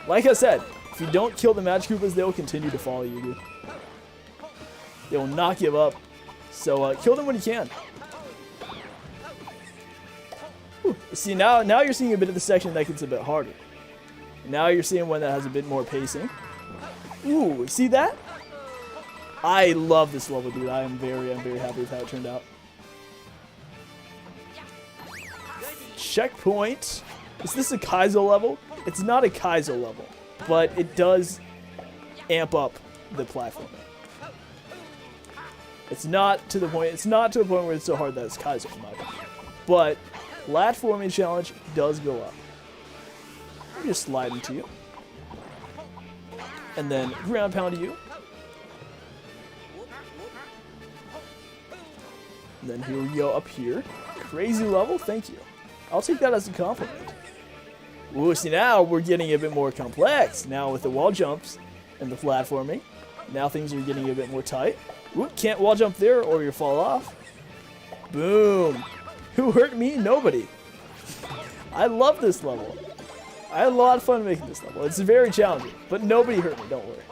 Like I said, if you don't kill the Magic Koopas, they will continue to follow you, dude. They will not give up. So kill them when you can. Whew. See, now you're seeing a bit of the section that gets a bit harder. Now you're seeing one that has a bit more pacing. Ooh, see that? I love this level, dude. I'm very happy with how it turned out. Checkpoint. Is this a Kaizo level? It's not a Kaizo level, but it does amp up the platforming. It's not to the point where it's so hard that it's Kaizo, in my opinion. But platforming challenge does go up. I'm just sliding to you. And then ground pound to you. And then here we go up here. Crazy level, thank you. I'll take that as a compliment. Ooh, see now we're getting a bit more complex. Now with the wall jumps and the platforming. Now things are getting a bit more tight. Ooh, can't wall jump there or you'll fall off. Boom. Who hurt me? Nobody. I love this level. I had a lot of fun making this level. It's very challenging, but nobody hurt me, don't worry.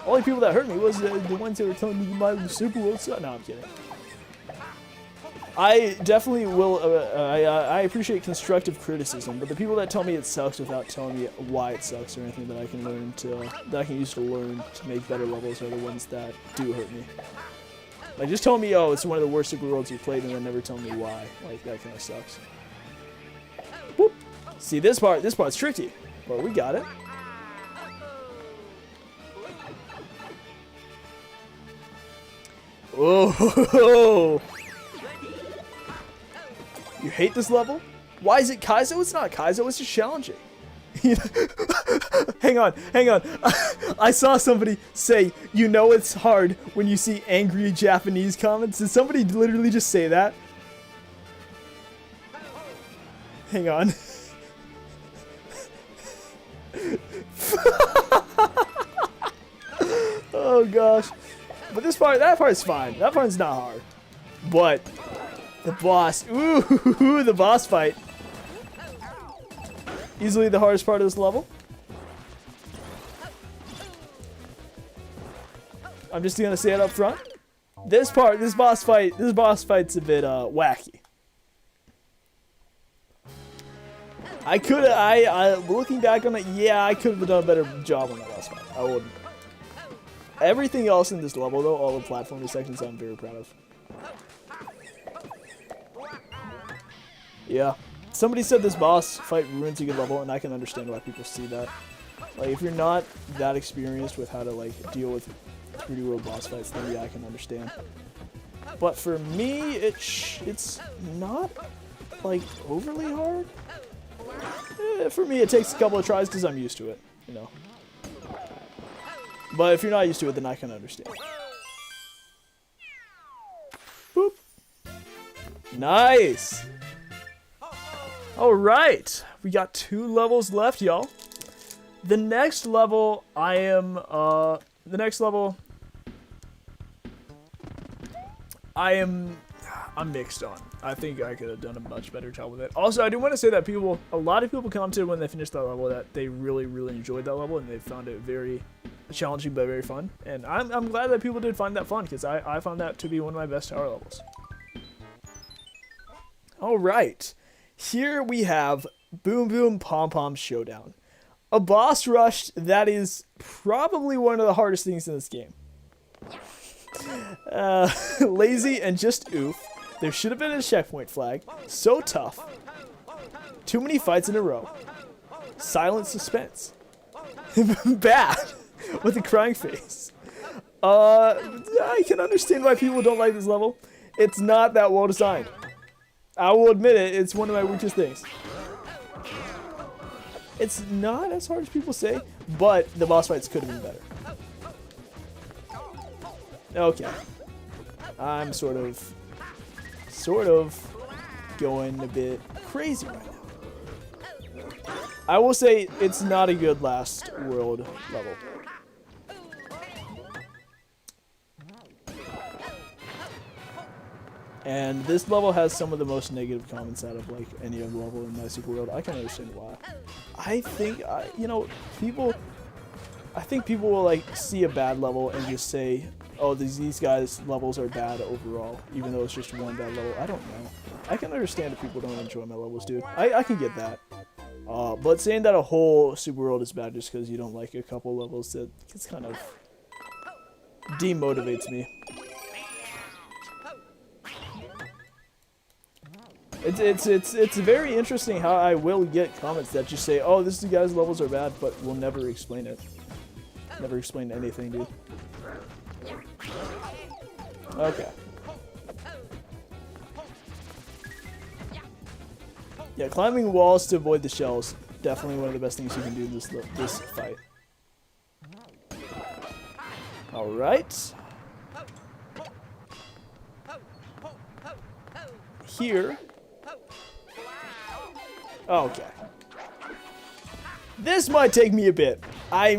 Only people that hurt me was the ones that were telling me my super world suck. No, I'm kidding. I definitely will, I appreciate constructive criticism, but the people that tell me it sucks without telling me why it sucks or anything that I can use to learn to make better levels are the ones that do hurt me. Like, just tell me, oh, it's one of the worst Super Worlds you've played, and then never tell me why. Like, that kind of sucks. Whoop. See, this part's tricky, but we got it. Oh, you hate this level? Why is it Kaizo? It's not Kaizo, it's just challenging. Hang on. I saw somebody say, you know it's hard when you see angry Japanese comments. Did somebody literally just say that? Hang on. Oh gosh. But that part is fine. That part's not hard. But the boss, ooh, the boss fight. Easily the hardest part of this level. I'm just gonna say it up front. This boss fight's a bit wacky. Looking back on it, yeah, I could have done a better job on that boss fight. I wouldn't. Everything else in this level, though, all the platforming sections, I'm very proud of. Yeah. Somebody said this boss fight ruins a good level, and I can understand why people see that. Like, if you're not that experienced with how to, like, deal with 3D World boss fights, then yeah, I can understand. But for me, it's not, like, overly hard. For me, it takes a couple of tries because I'm used to it, you know. But if you're not used to it, then I can understand. Boop. Nice. All right, we got 2 levels left, y'all. The next level, I'm mixed on. I think I could have done a much better job with it. Also, I do want to say that a lot of people commented when they finished that level that they really, really enjoyed that level and they found it very challenging but very fun. And I'm glad that people did find that fun because I found that to be one of my best tower levels. All right. Here we have Boom Boom Pom Pom Showdown. A boss rush that is probably one of the hardest things in this game. Lazy and just oof. There should have been a checkpoint flag. So tough. Too many fights in a row. Silent suspense. Bad. With a crying face. I can understand why people don't like this level. It's not that well designed. I will admit it, it's one of my weakest things. It's not as hard as people say, but the boss fights could have been better. Okay. I'm sort of going a bit crazy right now. I will say it's not a good last world level. And this level has some of the most negative comments out of like any other level in my Super World. I can understand why. I think people will like see a bad level and just say, "Oh, these guys' levels are bad overall," even though it's just one bad level. I don't know. I can understand if people don't enjoy my levels, dude. I can get that. But saying that a whole Super World is bad just because you don't like a couple levels, it's kind of demotivates me. It's very interesting how I will get comments that just say, "Oh, this guy's levels are bad," but will never explain it. Never explain anything, dude. Okay. Yeah, climbing walls to avoid the shells, definitely one of the best things you can do in this fight. All right. Here. Okay. This might take me a bit. I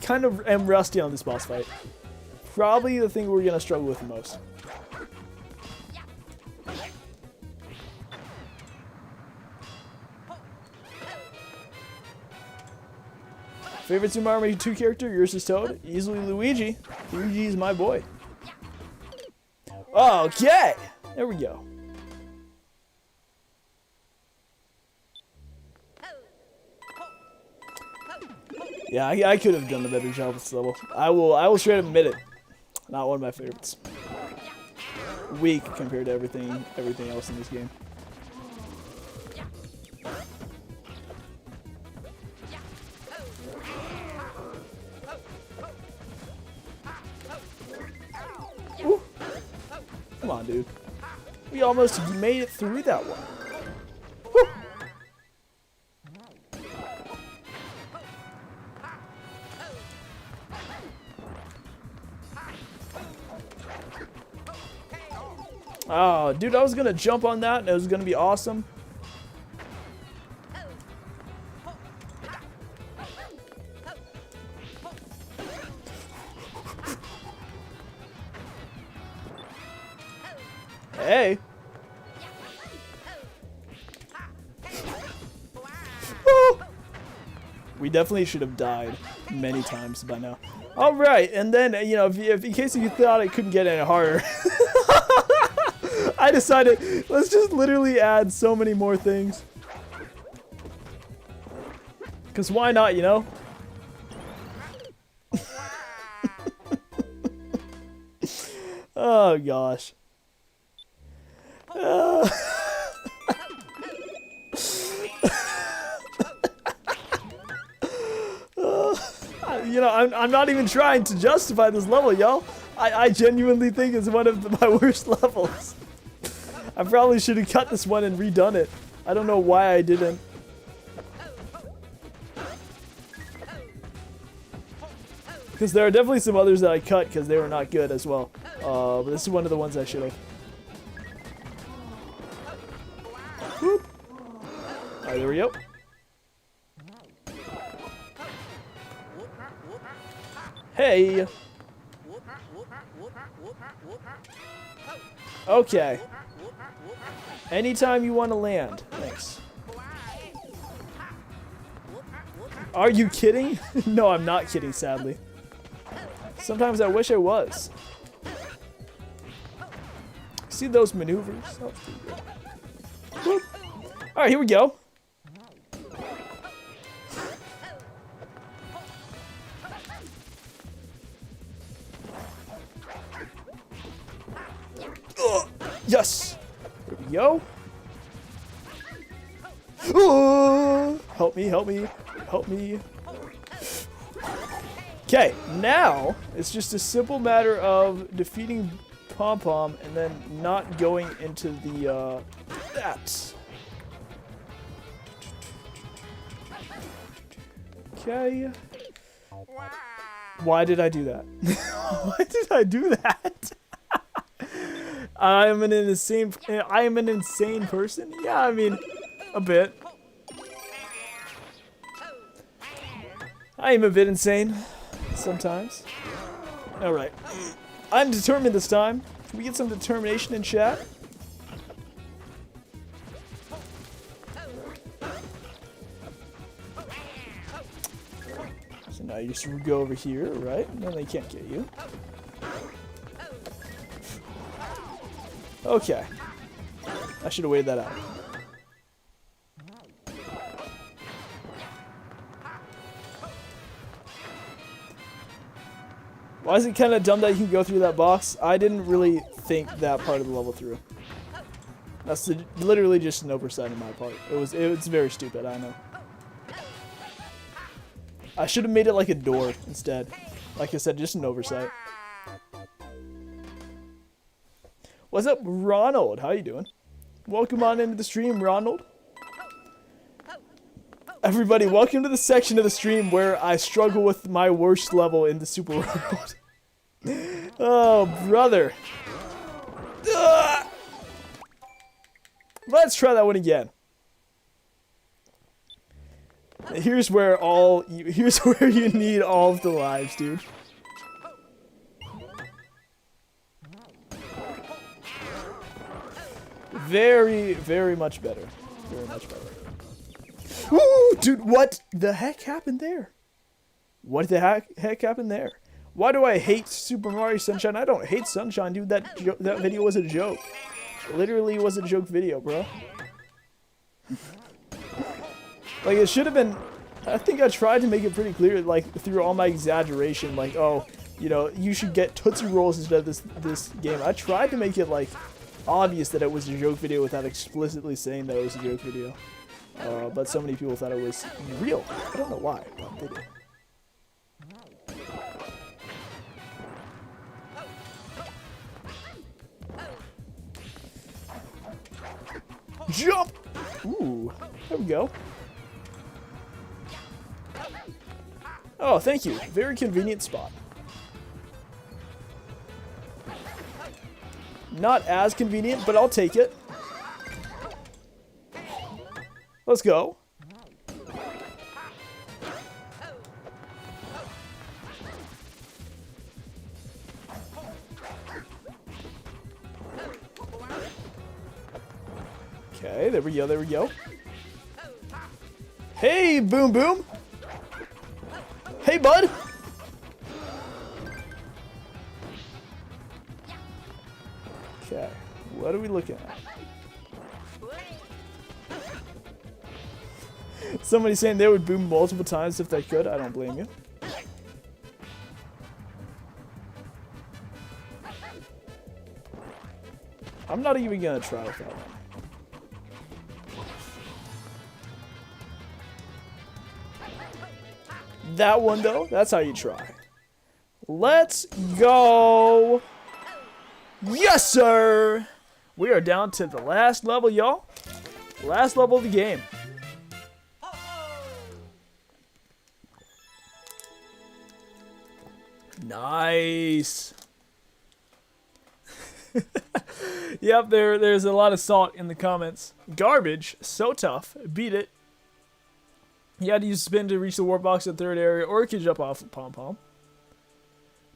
kind of am rusty on this boss fight. Probably the thing we're gonna struggle with the most. Favorite Super Mario 2 character? Yours is Toad. Easily Luigi. Luigi is my boy. Okay. There we go. Yeah, I could have done a better job with this level. I will straight up admit it. Not one of my favorites. weak compared to everything else in this game. Woo. Come on, dude. We almost made it through that one. Woo. Oh, dude, I was gonna jump on that and it was gonna be awesome. Hey. Woo. We definitely should have died many times by now. All right, and then, you know, if in case you thought it couldn't get any harder, I decided, let's just literally add so many more things. Because why not, you know? Oh, gosh. You know, I'm not even trying to justify this level, y'all. I genuinely think it's one of my worst levels. I probably should have cut this one and redone it. I don't know why I didn't. Because there are definitely some others that I cut because they were not good as well. But this is one of the ones I should have. Whoop. Alright, there we go. Hey! Okay. Anytime you want to land. Thanks. Are you kidding? No, I'm not kidding, sadly. Sometimes I wish I was. See those maneuvers? That was pretty good. Alright, here we go. Yes! There we go. Help me, help me, help me. Okay, now it's just a simple matter of defeating Pom Pom and then not going into the, that. Okay. Why did I do that? Why did I do that? I am an insane person? Yeah, I mean, a bit. I am a bit insane. Sometimes. Alright. I'm determined this time. Can we get some determination in chat? So now you just go over here, right? And then they can't get you. Okay. I should have waited that out. Why is it kind of dumb that you can go through that box? I didn't really think that part of the level through. That's literally just an oversight on my part. It's very stupid, I know. I should have made it like a door instead. Like I said, just an oversight. What's up, Ronald? How you doing? Welcome on into the stream, Ronald. Everybody, welcome to the section of the stream where I struggle with my worst level in the Super World. Oh, brother. Ugh. Let's try that one again. Here's where you need all of the lives, dude. Very, very much better. Very much better. Ooh, dude, what the heck happened there? What the heck happened there? Why do I hate Super Mario Sunshine? I don't hate Sunshine, dude. That video was a joke. It literally was a joke video, bro. Like, it should have been... I think I tried to make it pretty clear, like, through all my exaggeration, like, oh, you know, you should get Tootsie Rolls instead of this game. I tried to make it, like, obvious that it was a joke video without explicitly saying that it was a joke video. But so many people thought it was real. I don't know why, but they did. Jump! Ooh, there we go. Oh, thank you. Very convenient spot. Not as convenient, but I'll take it. Let's go. Okay, there we go, there we go. Hey, Boom Boom! Hey, bud! Okay, what are we looking at? Somebody saying they would boom multiple times if they could. I don't blame you. I'm not even gonna try with that one. That one, though, that's how you try. Let's go! Yes, sir! We are down to the last level, y'all. Last level of the game. Nice. Yep, there's a lot of salt in the comments. Garbage, so tough. Beat it. You had to use spin to reach the warp box in the third area, or you could jump off the pom-pom.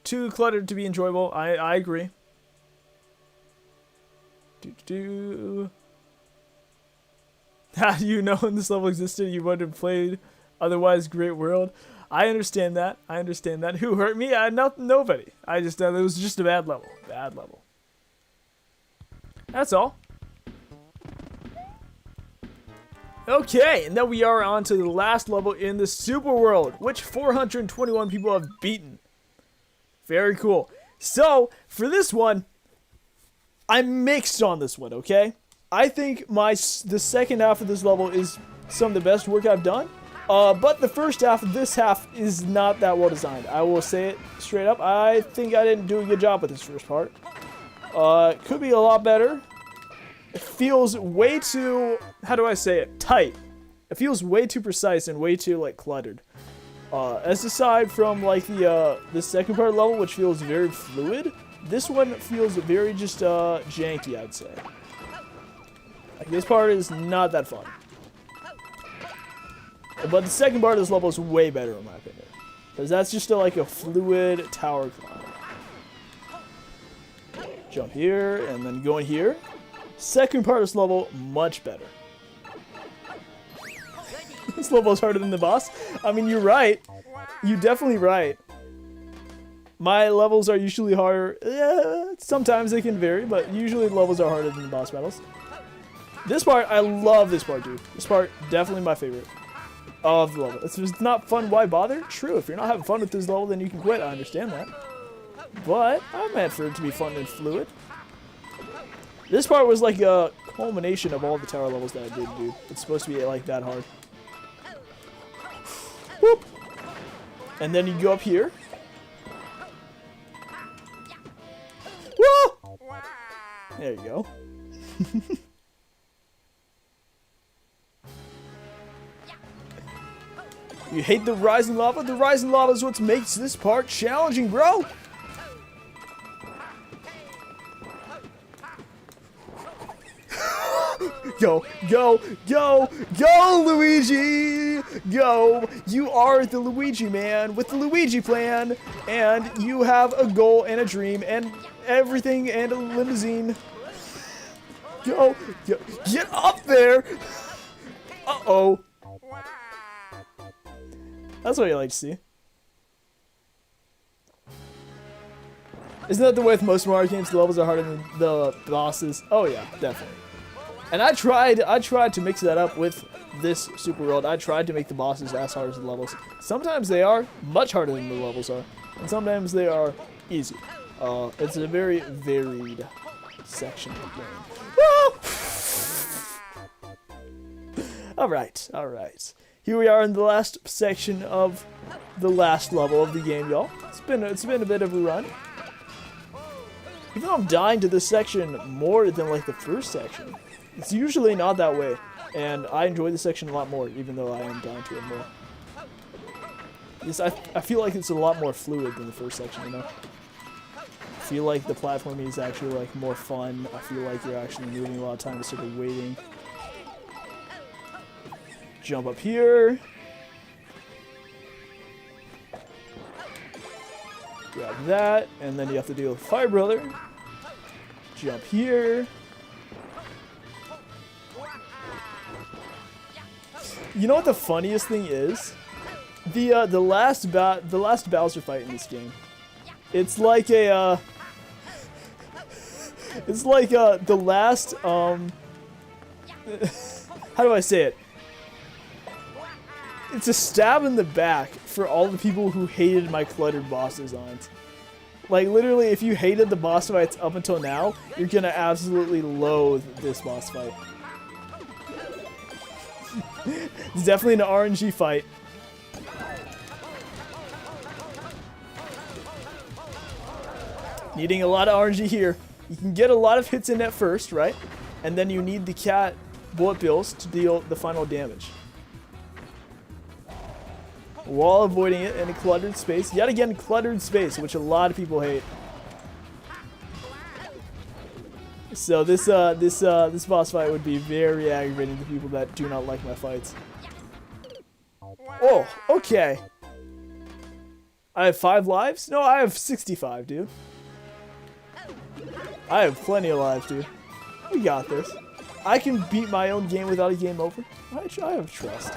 Too cluttered to be enjoyable. I agree. How do you know when this level existed? You wouldn't have played otherwise great world. I understand that. I understand that. Who hurt me? Nobody. I just it was just a bad level. Bad level. That's all. Okay, and then we are on to the last level in the Super World, which 421 people have beaten. Very cool. So, for this one, I'm mixed on this one, okay? I think the second half of this level is some of the best work I've done. But the first half of this half is not that well designed. I will say it straight up. I think I didn't do a good job with this first part. Could be a lot better. It feels way too, how do I say it, tight. It feels way too precise and way too, like, cluttered. As aside from, like, the second part of the level, which feels very fluid, this one feels very just, janky, I'd say. Like, this part is not that fun. But the second part of this level is way better, in my opinion. Because that's just like a fluid tower climb. Jump here, and then go in here. Second part of this level, much better. This level is harder than the boss. I mean, you're right. You're definitely right. My levels are usually harder. Sometimes they can vary, but usually the levels are harder than the boss battles. This part, I love this part, dude. This part, definitely my favorite of the level. If it's not fun, why bother? True, if you're not having fun with this level, then you can quit. I understand that. But I'm meant for it to be fun and fluid. This part was like a culmination of all the tower levels that I did, dude. It's supposed to be like that hard. Whoop! And then you go up here. Whoa! There you go. You hate the rising lava? The rising lava is what makes this part challenging, bro! Go, go, go, go, Luigi! Go! You are the Luigi man with the Luigi plan, and you have a goal and a dream and everything and a limousine. Go, go, get up there! Uh-oh. That's what you like to see. Isn't that the way with most Mario games? The levels are harder than the bosses. Oh yeah, definitely. And I tried to mix that up with this Super World. I tried to make the bosses as hard as the levels. Sometimes they are much harder than the levels are. and sometimes they are easy. It's a very varied section of the game. Alright, alright. Here we are in the last section of the last level of the game, y'all. It's been a bit of a run. Even though I'm dying to this section more than like the first section, it's usually not that way. And I enjoy this section a lot more, even though I am dying to it more. Yes, I feel like it's a lot more fluid than the first section, you know? I feel like the platforming is actually like more fun. I feel like you're actually moving a lot of time instead of waiting. Jump up here. Grab that, and then you have to deal with Fire Brother. Jump here. You know what the funniest thing is? The last Bowser fight in this game. It's like a it's like the last how do I say it? It's a stab in the back for all the people who hated my cluttered boss designs. Like, literally, if you hated the boss fights up until now, you're gonna absolutely loathe this boss fight. It's definitely an RNG fight. Needing a lot of RNG here. You can get a lot of hits in at first, right? And then you need the cat bullet bills to deal the final damage, while avoiding it in a cluttered space. Yet again, cluttered space, which a lot of people hate. So this boss fight would be very aggravating to people that do not like my fights. Oh, okay. I have 5 lives? No, I have 65, dude. I have plenty of lives, dude. We got this. I can beat my own game without a game over. I have trust.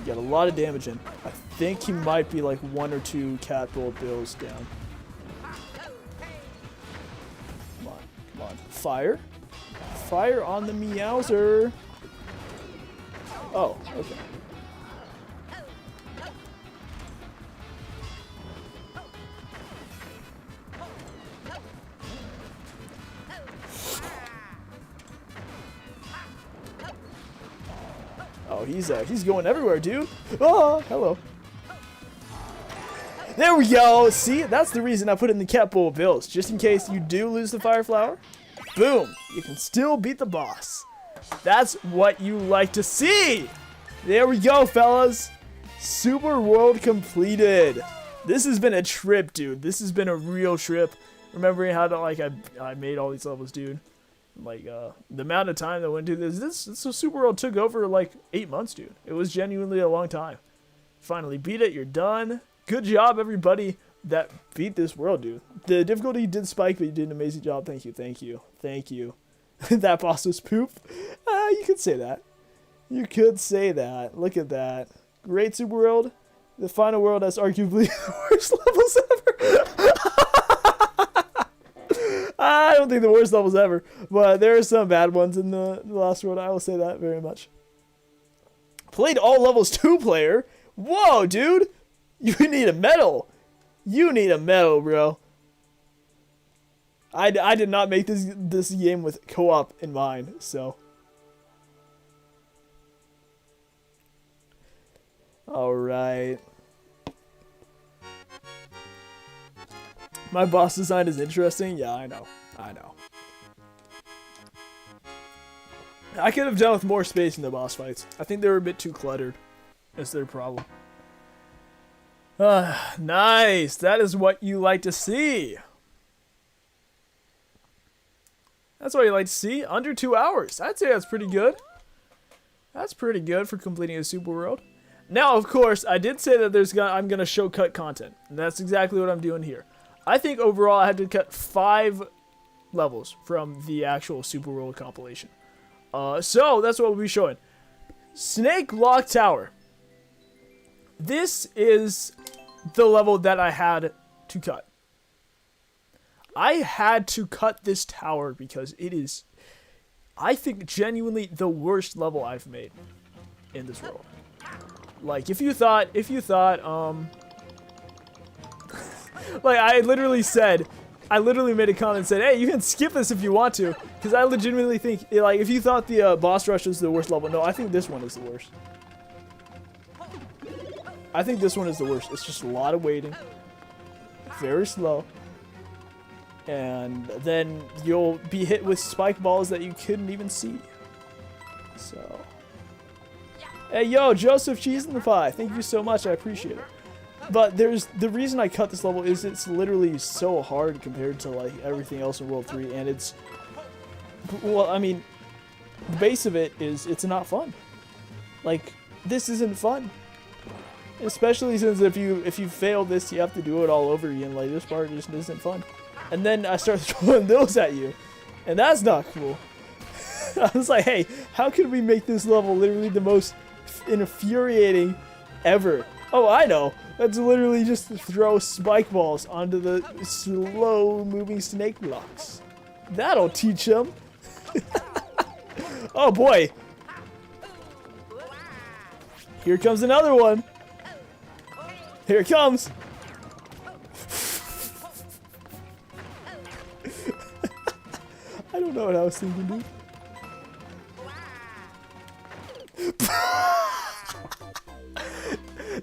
Got a lot of damage in. I think he might be like 1 or 2 cat bullet bills down. Come on, come on. Fire. Fire on the Meowser. Oh, okay. Oh, he's going everywhere, dude. Oh, hello. There we go. See, that's the reason I put in the cat bullet bills, just in case you do lose the fire flower. Boom, you can still beat the boss. That's what you like to see. There we go, fellas. Super World completed. This has been a trip, dude. This has been a real trip. Remembering how to I made all these levels, dude. Like the amount of time that went into this Super World took over like 8 months, dude. It was genuinely a long time. Finally beat it. You're done. Good job, everybody that beat this world, dude. The difficulty did spike, but you did an amazing job. Thank you, thank you, thank you. That boss was poop. You could say that. You could say that. Look at that. Great Super World. The final world has arguably the worst levels ever. I don't think the worst levels ever, but there are some bad ones in the last world. I will say that very much. Played all levels 2-player. Whoa, dude. You need a medal. You need a medal, bro. I did not make this game with co-op in mind, so. Alright. My boss design is interesting. Yeah, I know. I know. I could have done with more space in the boss fights. I think they were a bit too cluttered. That's their problem. Nice. That is what you like to see. That's what you like to see. Under 2 hours. I'd say that's pretty good. That's pretty good for completing a Super World. Now, of course, I did say that I'm going to show cut content. And that's exactly what I'm doing here. I think overall I had to cut 5 levels from the actual Super World compilation. So that's what we'll be showing. Snake Lock Tower. This is the level that I had to cut. I had to cut this tower because it is, I think, genuinely the worst level I've made in this world. Like, if you thought, like, I literally made a comment and said, hey, you can skip this if you want to, because I legitimately think, like, if you thought the boss rush was the worst level, no, I think this one is the worst. I think this one is the worst. It's just a lot of waiting, very slow, and then you'll be hit with spike balls that you couldn't even see. So, hey, yo, Joseph Cheese in the Pie, thank you so much, I appreciate it. But the reason I cut this level is it's literally so hard compared to like everything else in World 3, and it's, well, I mean, the base of it is it's not fun. Like, this isn't fun. Especially since if you fail this, you have to do it all over again. Like, this part just isn't fun. And then I start throwing those at you, and that's not cool. I was like, hey, how could we make this level literally the most infuriating ever? Oh, I know. Let's literally just throw spike balls onto the slow-moving snake blocks. That'll teach them. Oh, boy. Here comes another one. Here it comes. I don't know what I was thinking, dude.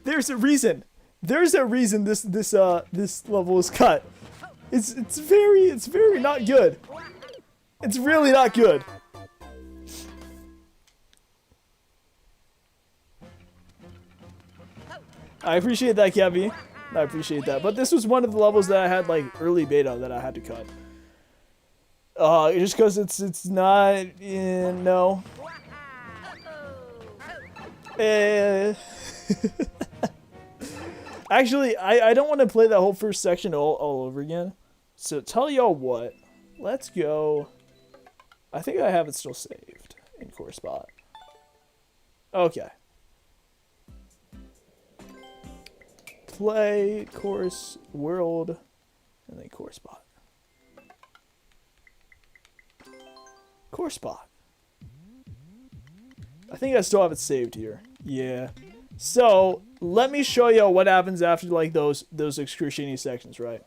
There's a reason. There's a reason this level is cut. It's very not good. It's really not good. I appreciate that, Kevy. I appreciate that. But this was one of the levels that I had like early beta that I had to cut. Just because it's not no. Actually, I don't want to play that whole first section all over again. So tell y'all what. Let's go. I think I have it still saved in core spot. Okay. Play, course, world, and then core spot. Core spot. I think I still have it saved here. Yeah. So, let me show you what happens after like those excruciating sections, right?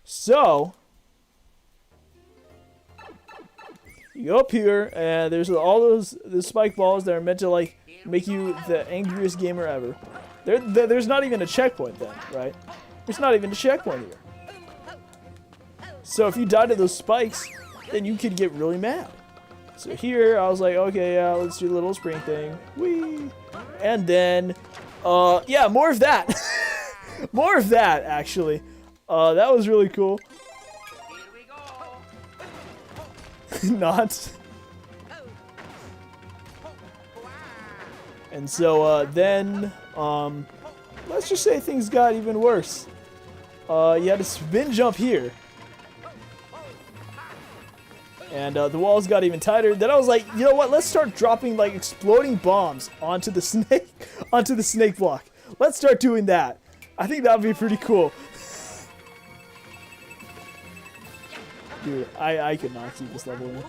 So, you go up here, and there's all the spike balls that are meant to like make you the angriest gamer ever. There's not even a checkpoint then, right? There's not even a checkpoint here. So if you die to those spikes, then you could get really mad. So here, I was like, okay, yeah, let's do the little spring thing. Whee! And then, yeah, more of that. More of that, actually. That was really cool. Not. And so, then, let's just say things got even worse. You had a spin jump here. And the walls got even tighter. Then I was like, you know what? Let's start dropping like exploding bombs onto the snake block. Let's start doing that. I think that would be pretty cool. Dude, I could not keep this level in.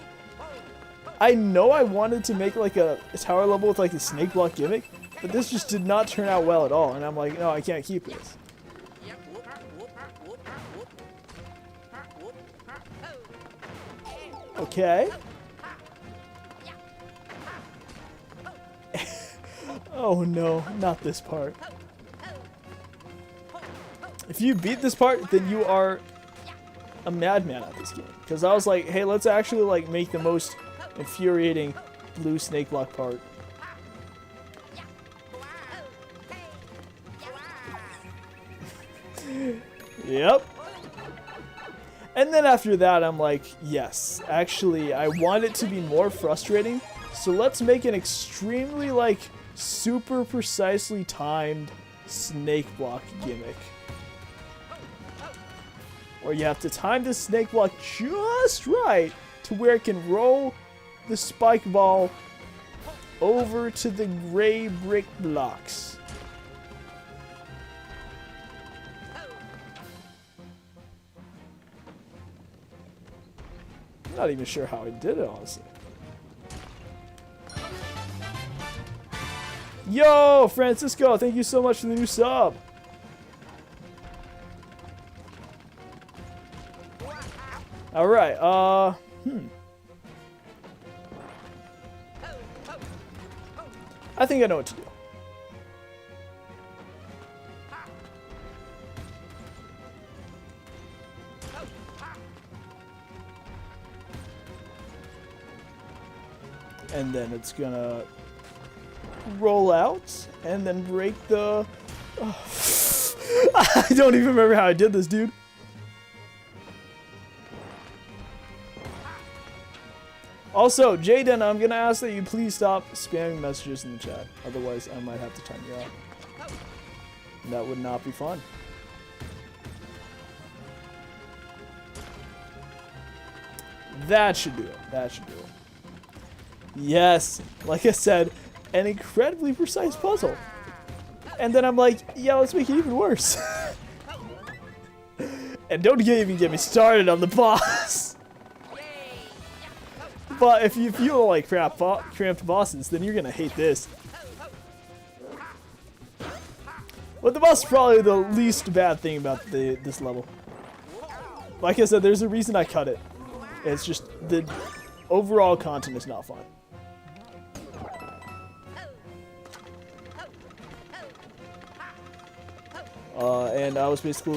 I know I wanted to make like a tower level with like the snake block gimmick, but this just did not turn out well at all. And I'm like, no, I can't keep this. Okay. Oh no, not this part. If you beat this part, then you are a madman at this game. Because I was like, hey, let's actually like make the most infuriating blue snake block part. Yep. And then after that, I'm like, yes, actually, I want it to be more frustrating. So let's make an extremely, like, super precisely timed snake block gimmick. Where you have to time the snake block just right to where it can roll the spike ball over to the gray brick blocks. I'm not even sure how I did it, honestly. Yo, Francisco, thank you so much for the new sub. All right, I think I know what to do. And then it's gonna roll out and then break the... I don't even remember how I did this, dude. Also, Jaden, I'm gonna ask that you please stop spamming messages in the chat. Otherwise, I might have to time you out. That would not be fun. That should do it. That should do it. Yes, like I said, an incredibly precise puzzle. And then I'm like, yeah, let's make it even worse. And don't even get me started on the boss. But if you feel like cramped bosses, then you're gonna hate this. But the boss is probably the least bad thing about this level. Like I said, there's a reason I cut it. It's just the overall content is not fun. And I was basically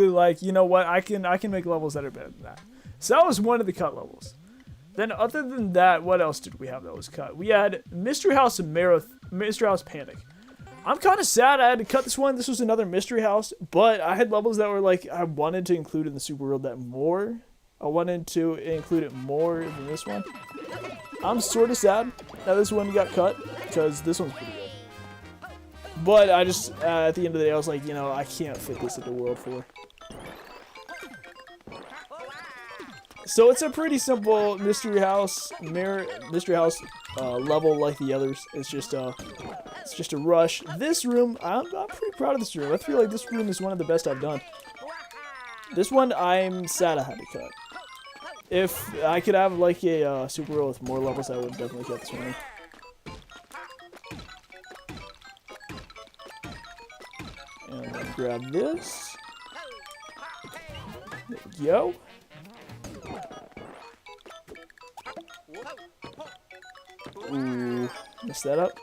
like, you know what? I can make levels that are better than that. So that was one of the cut levels. Then other than that, what else did we have that was cut? We had Mystery House Panic. I'm kind of sad I had to cut this one. This was another Mystery House, but I had levels that were like I wanted to include in the Super World that more. I wanted to include it more than this one. I'm sort of sad that this one got cut because this one's pretty good. But I just, at the end of the day, I was like, you know, I can't fit this into World 4. So it's a pretty simple Mystery House level like the others. It's just a rush. This room, I'm pretty proud of this room. I feel like this room is one of the best I've done. This one, I'm sad I had to cut. If I could have like a Super World with more levels, I would definitely cut this one. And I'll grab this. There we go. Ooh, messed that up.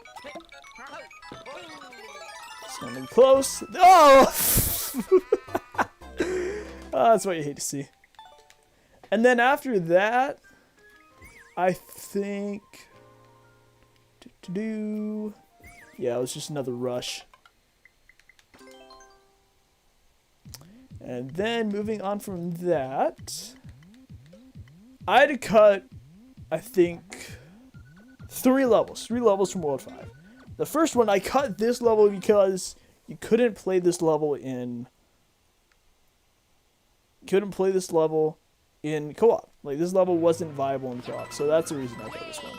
It's not even close. Oh! That's what you hate to see. And then after that, I think... Yeah, it was just another rush. And then moving on from that, I had to cut, I think, 3 levels from World 5. The first one, I cut this level because you couldn't play this level in co-op. Like, this level wasn't viable in co-op, so that's the reason I cut this one.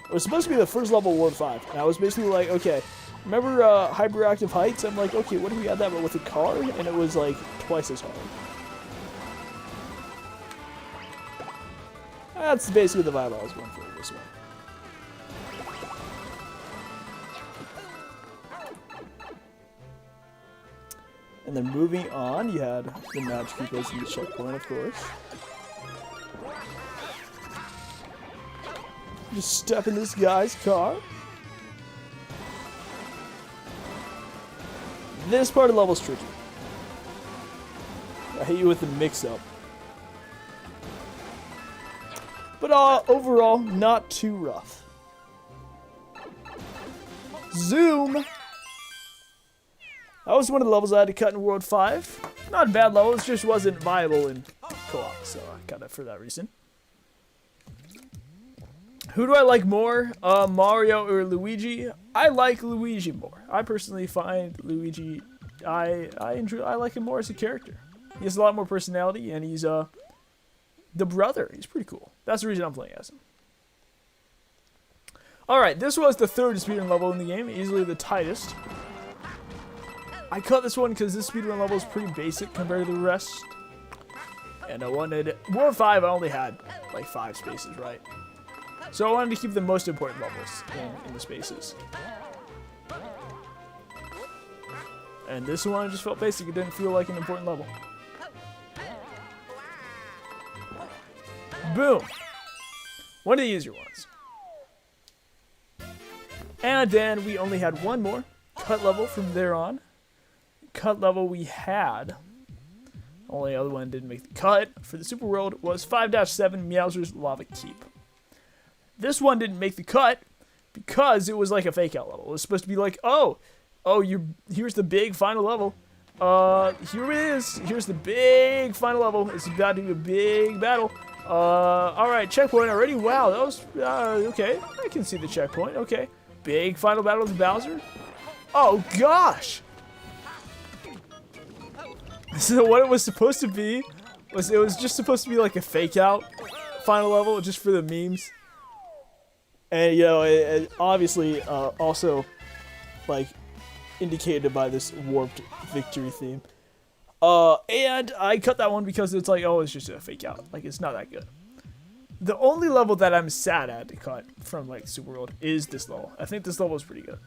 It was supposed to be the first level of World 5, and I was basically like, okay, remember Hyperactive Heights? I'm like, okay, what if we had that but with a car? And it was like twice as hard. That's basically the vibe I was going for this one. And then moving on, you had the match keepers and the checkpoint, of course. Just step in this guy's car. This part of the level's tricky. I hit you with the mix-up. But overall, not too rough. Zoom! That was one of the levels I had to cut in World 5. Not a bad level, it just wasn't viable in co-op, so I cut it for that reason. Who do I like more, Mario or Luigi? I like Luigi more. I personally find Luigi, I like him more as a character. He has a lot more personality, and he's the brother. He's pretty cool. That's the reason I'm playing as him. Alright, this was the third speedrun level in the game, easily the tightest. I cut this one because this speedrun level is pretty basic compared to the rest. And I wanted, War 5, I only had like 5 spaces, right? So I wanted to keep the most important levels in the spaces. And this one just felt basic. It didn't feel like an important level. Boom. One of the easier ones. And then we only had one more cut level from there on. Cut level we had. Only other one didn't make the cut for the Super World was 5-7 Meowser's Lava Keep. This one didn't make the cut because it was like a fake out level. It was supposed to be like, here's the big final level. Here it is. Here's the big final level. It's about to be a big battle. Alright, checkpoint already. Wow, that was, okay. I can see the checkpoint. Okay. Big final battle with Bowser. Oh, gosh. So what it was supposed to be was it was just supposed to be like a fake out final level just for the memes. And, you know, it obviously also, like, indicated by this warped victory theme. And I cut that one because it's like, oh, it's just a fake out. Like, it's not that good. The only level that I'm sad at to cut from, like, Super World is this level. I think this level is pretty good.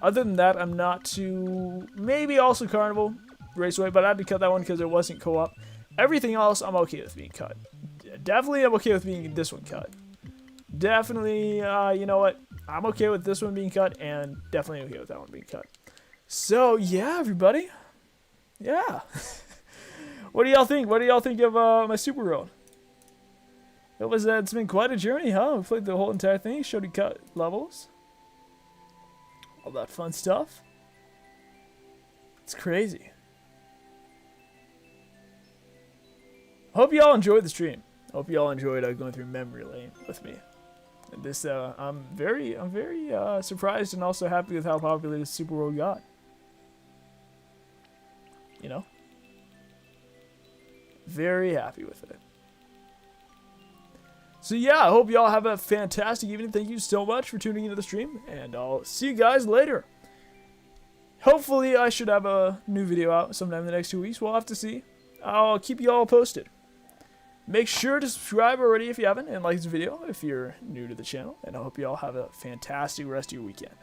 Other than that, I'm not too... Maybe also Carnival Raceway, but I had to cut that one because it wasn't co-op. Everything else, I'm okay with being cut. Definitely I'm okay with being this one cut. Definitely, you know what? I'm okay with this one being cut, and definitely okay with that one being cut. So, yeah, everybody. Yeah. What do y'all think? What do y'all think of my Super World? It's been quite a journey, huh? We played the whole entire thing, showed you cut levels. All that fun stuff. It's crazy. Hope y'all enjoyed the stream. Hope y'all enjoyed going through memory lane with me. And this, I'm very surprised and also happy with how popular this Super World got. You know? Very happy with it. So yeah, I hope y'all have a fantastic evening. Thank you so much for tuning into the stream, and I'll see you guys later. Hopefully I should have a new video out sometime in the next 2 weeks. We'll have to see. I'll keep you all posted. Make sure to subscribe already if you haven't, and like this video if you're new to the channel. And I hope you all have a fantastic rest of your weekend.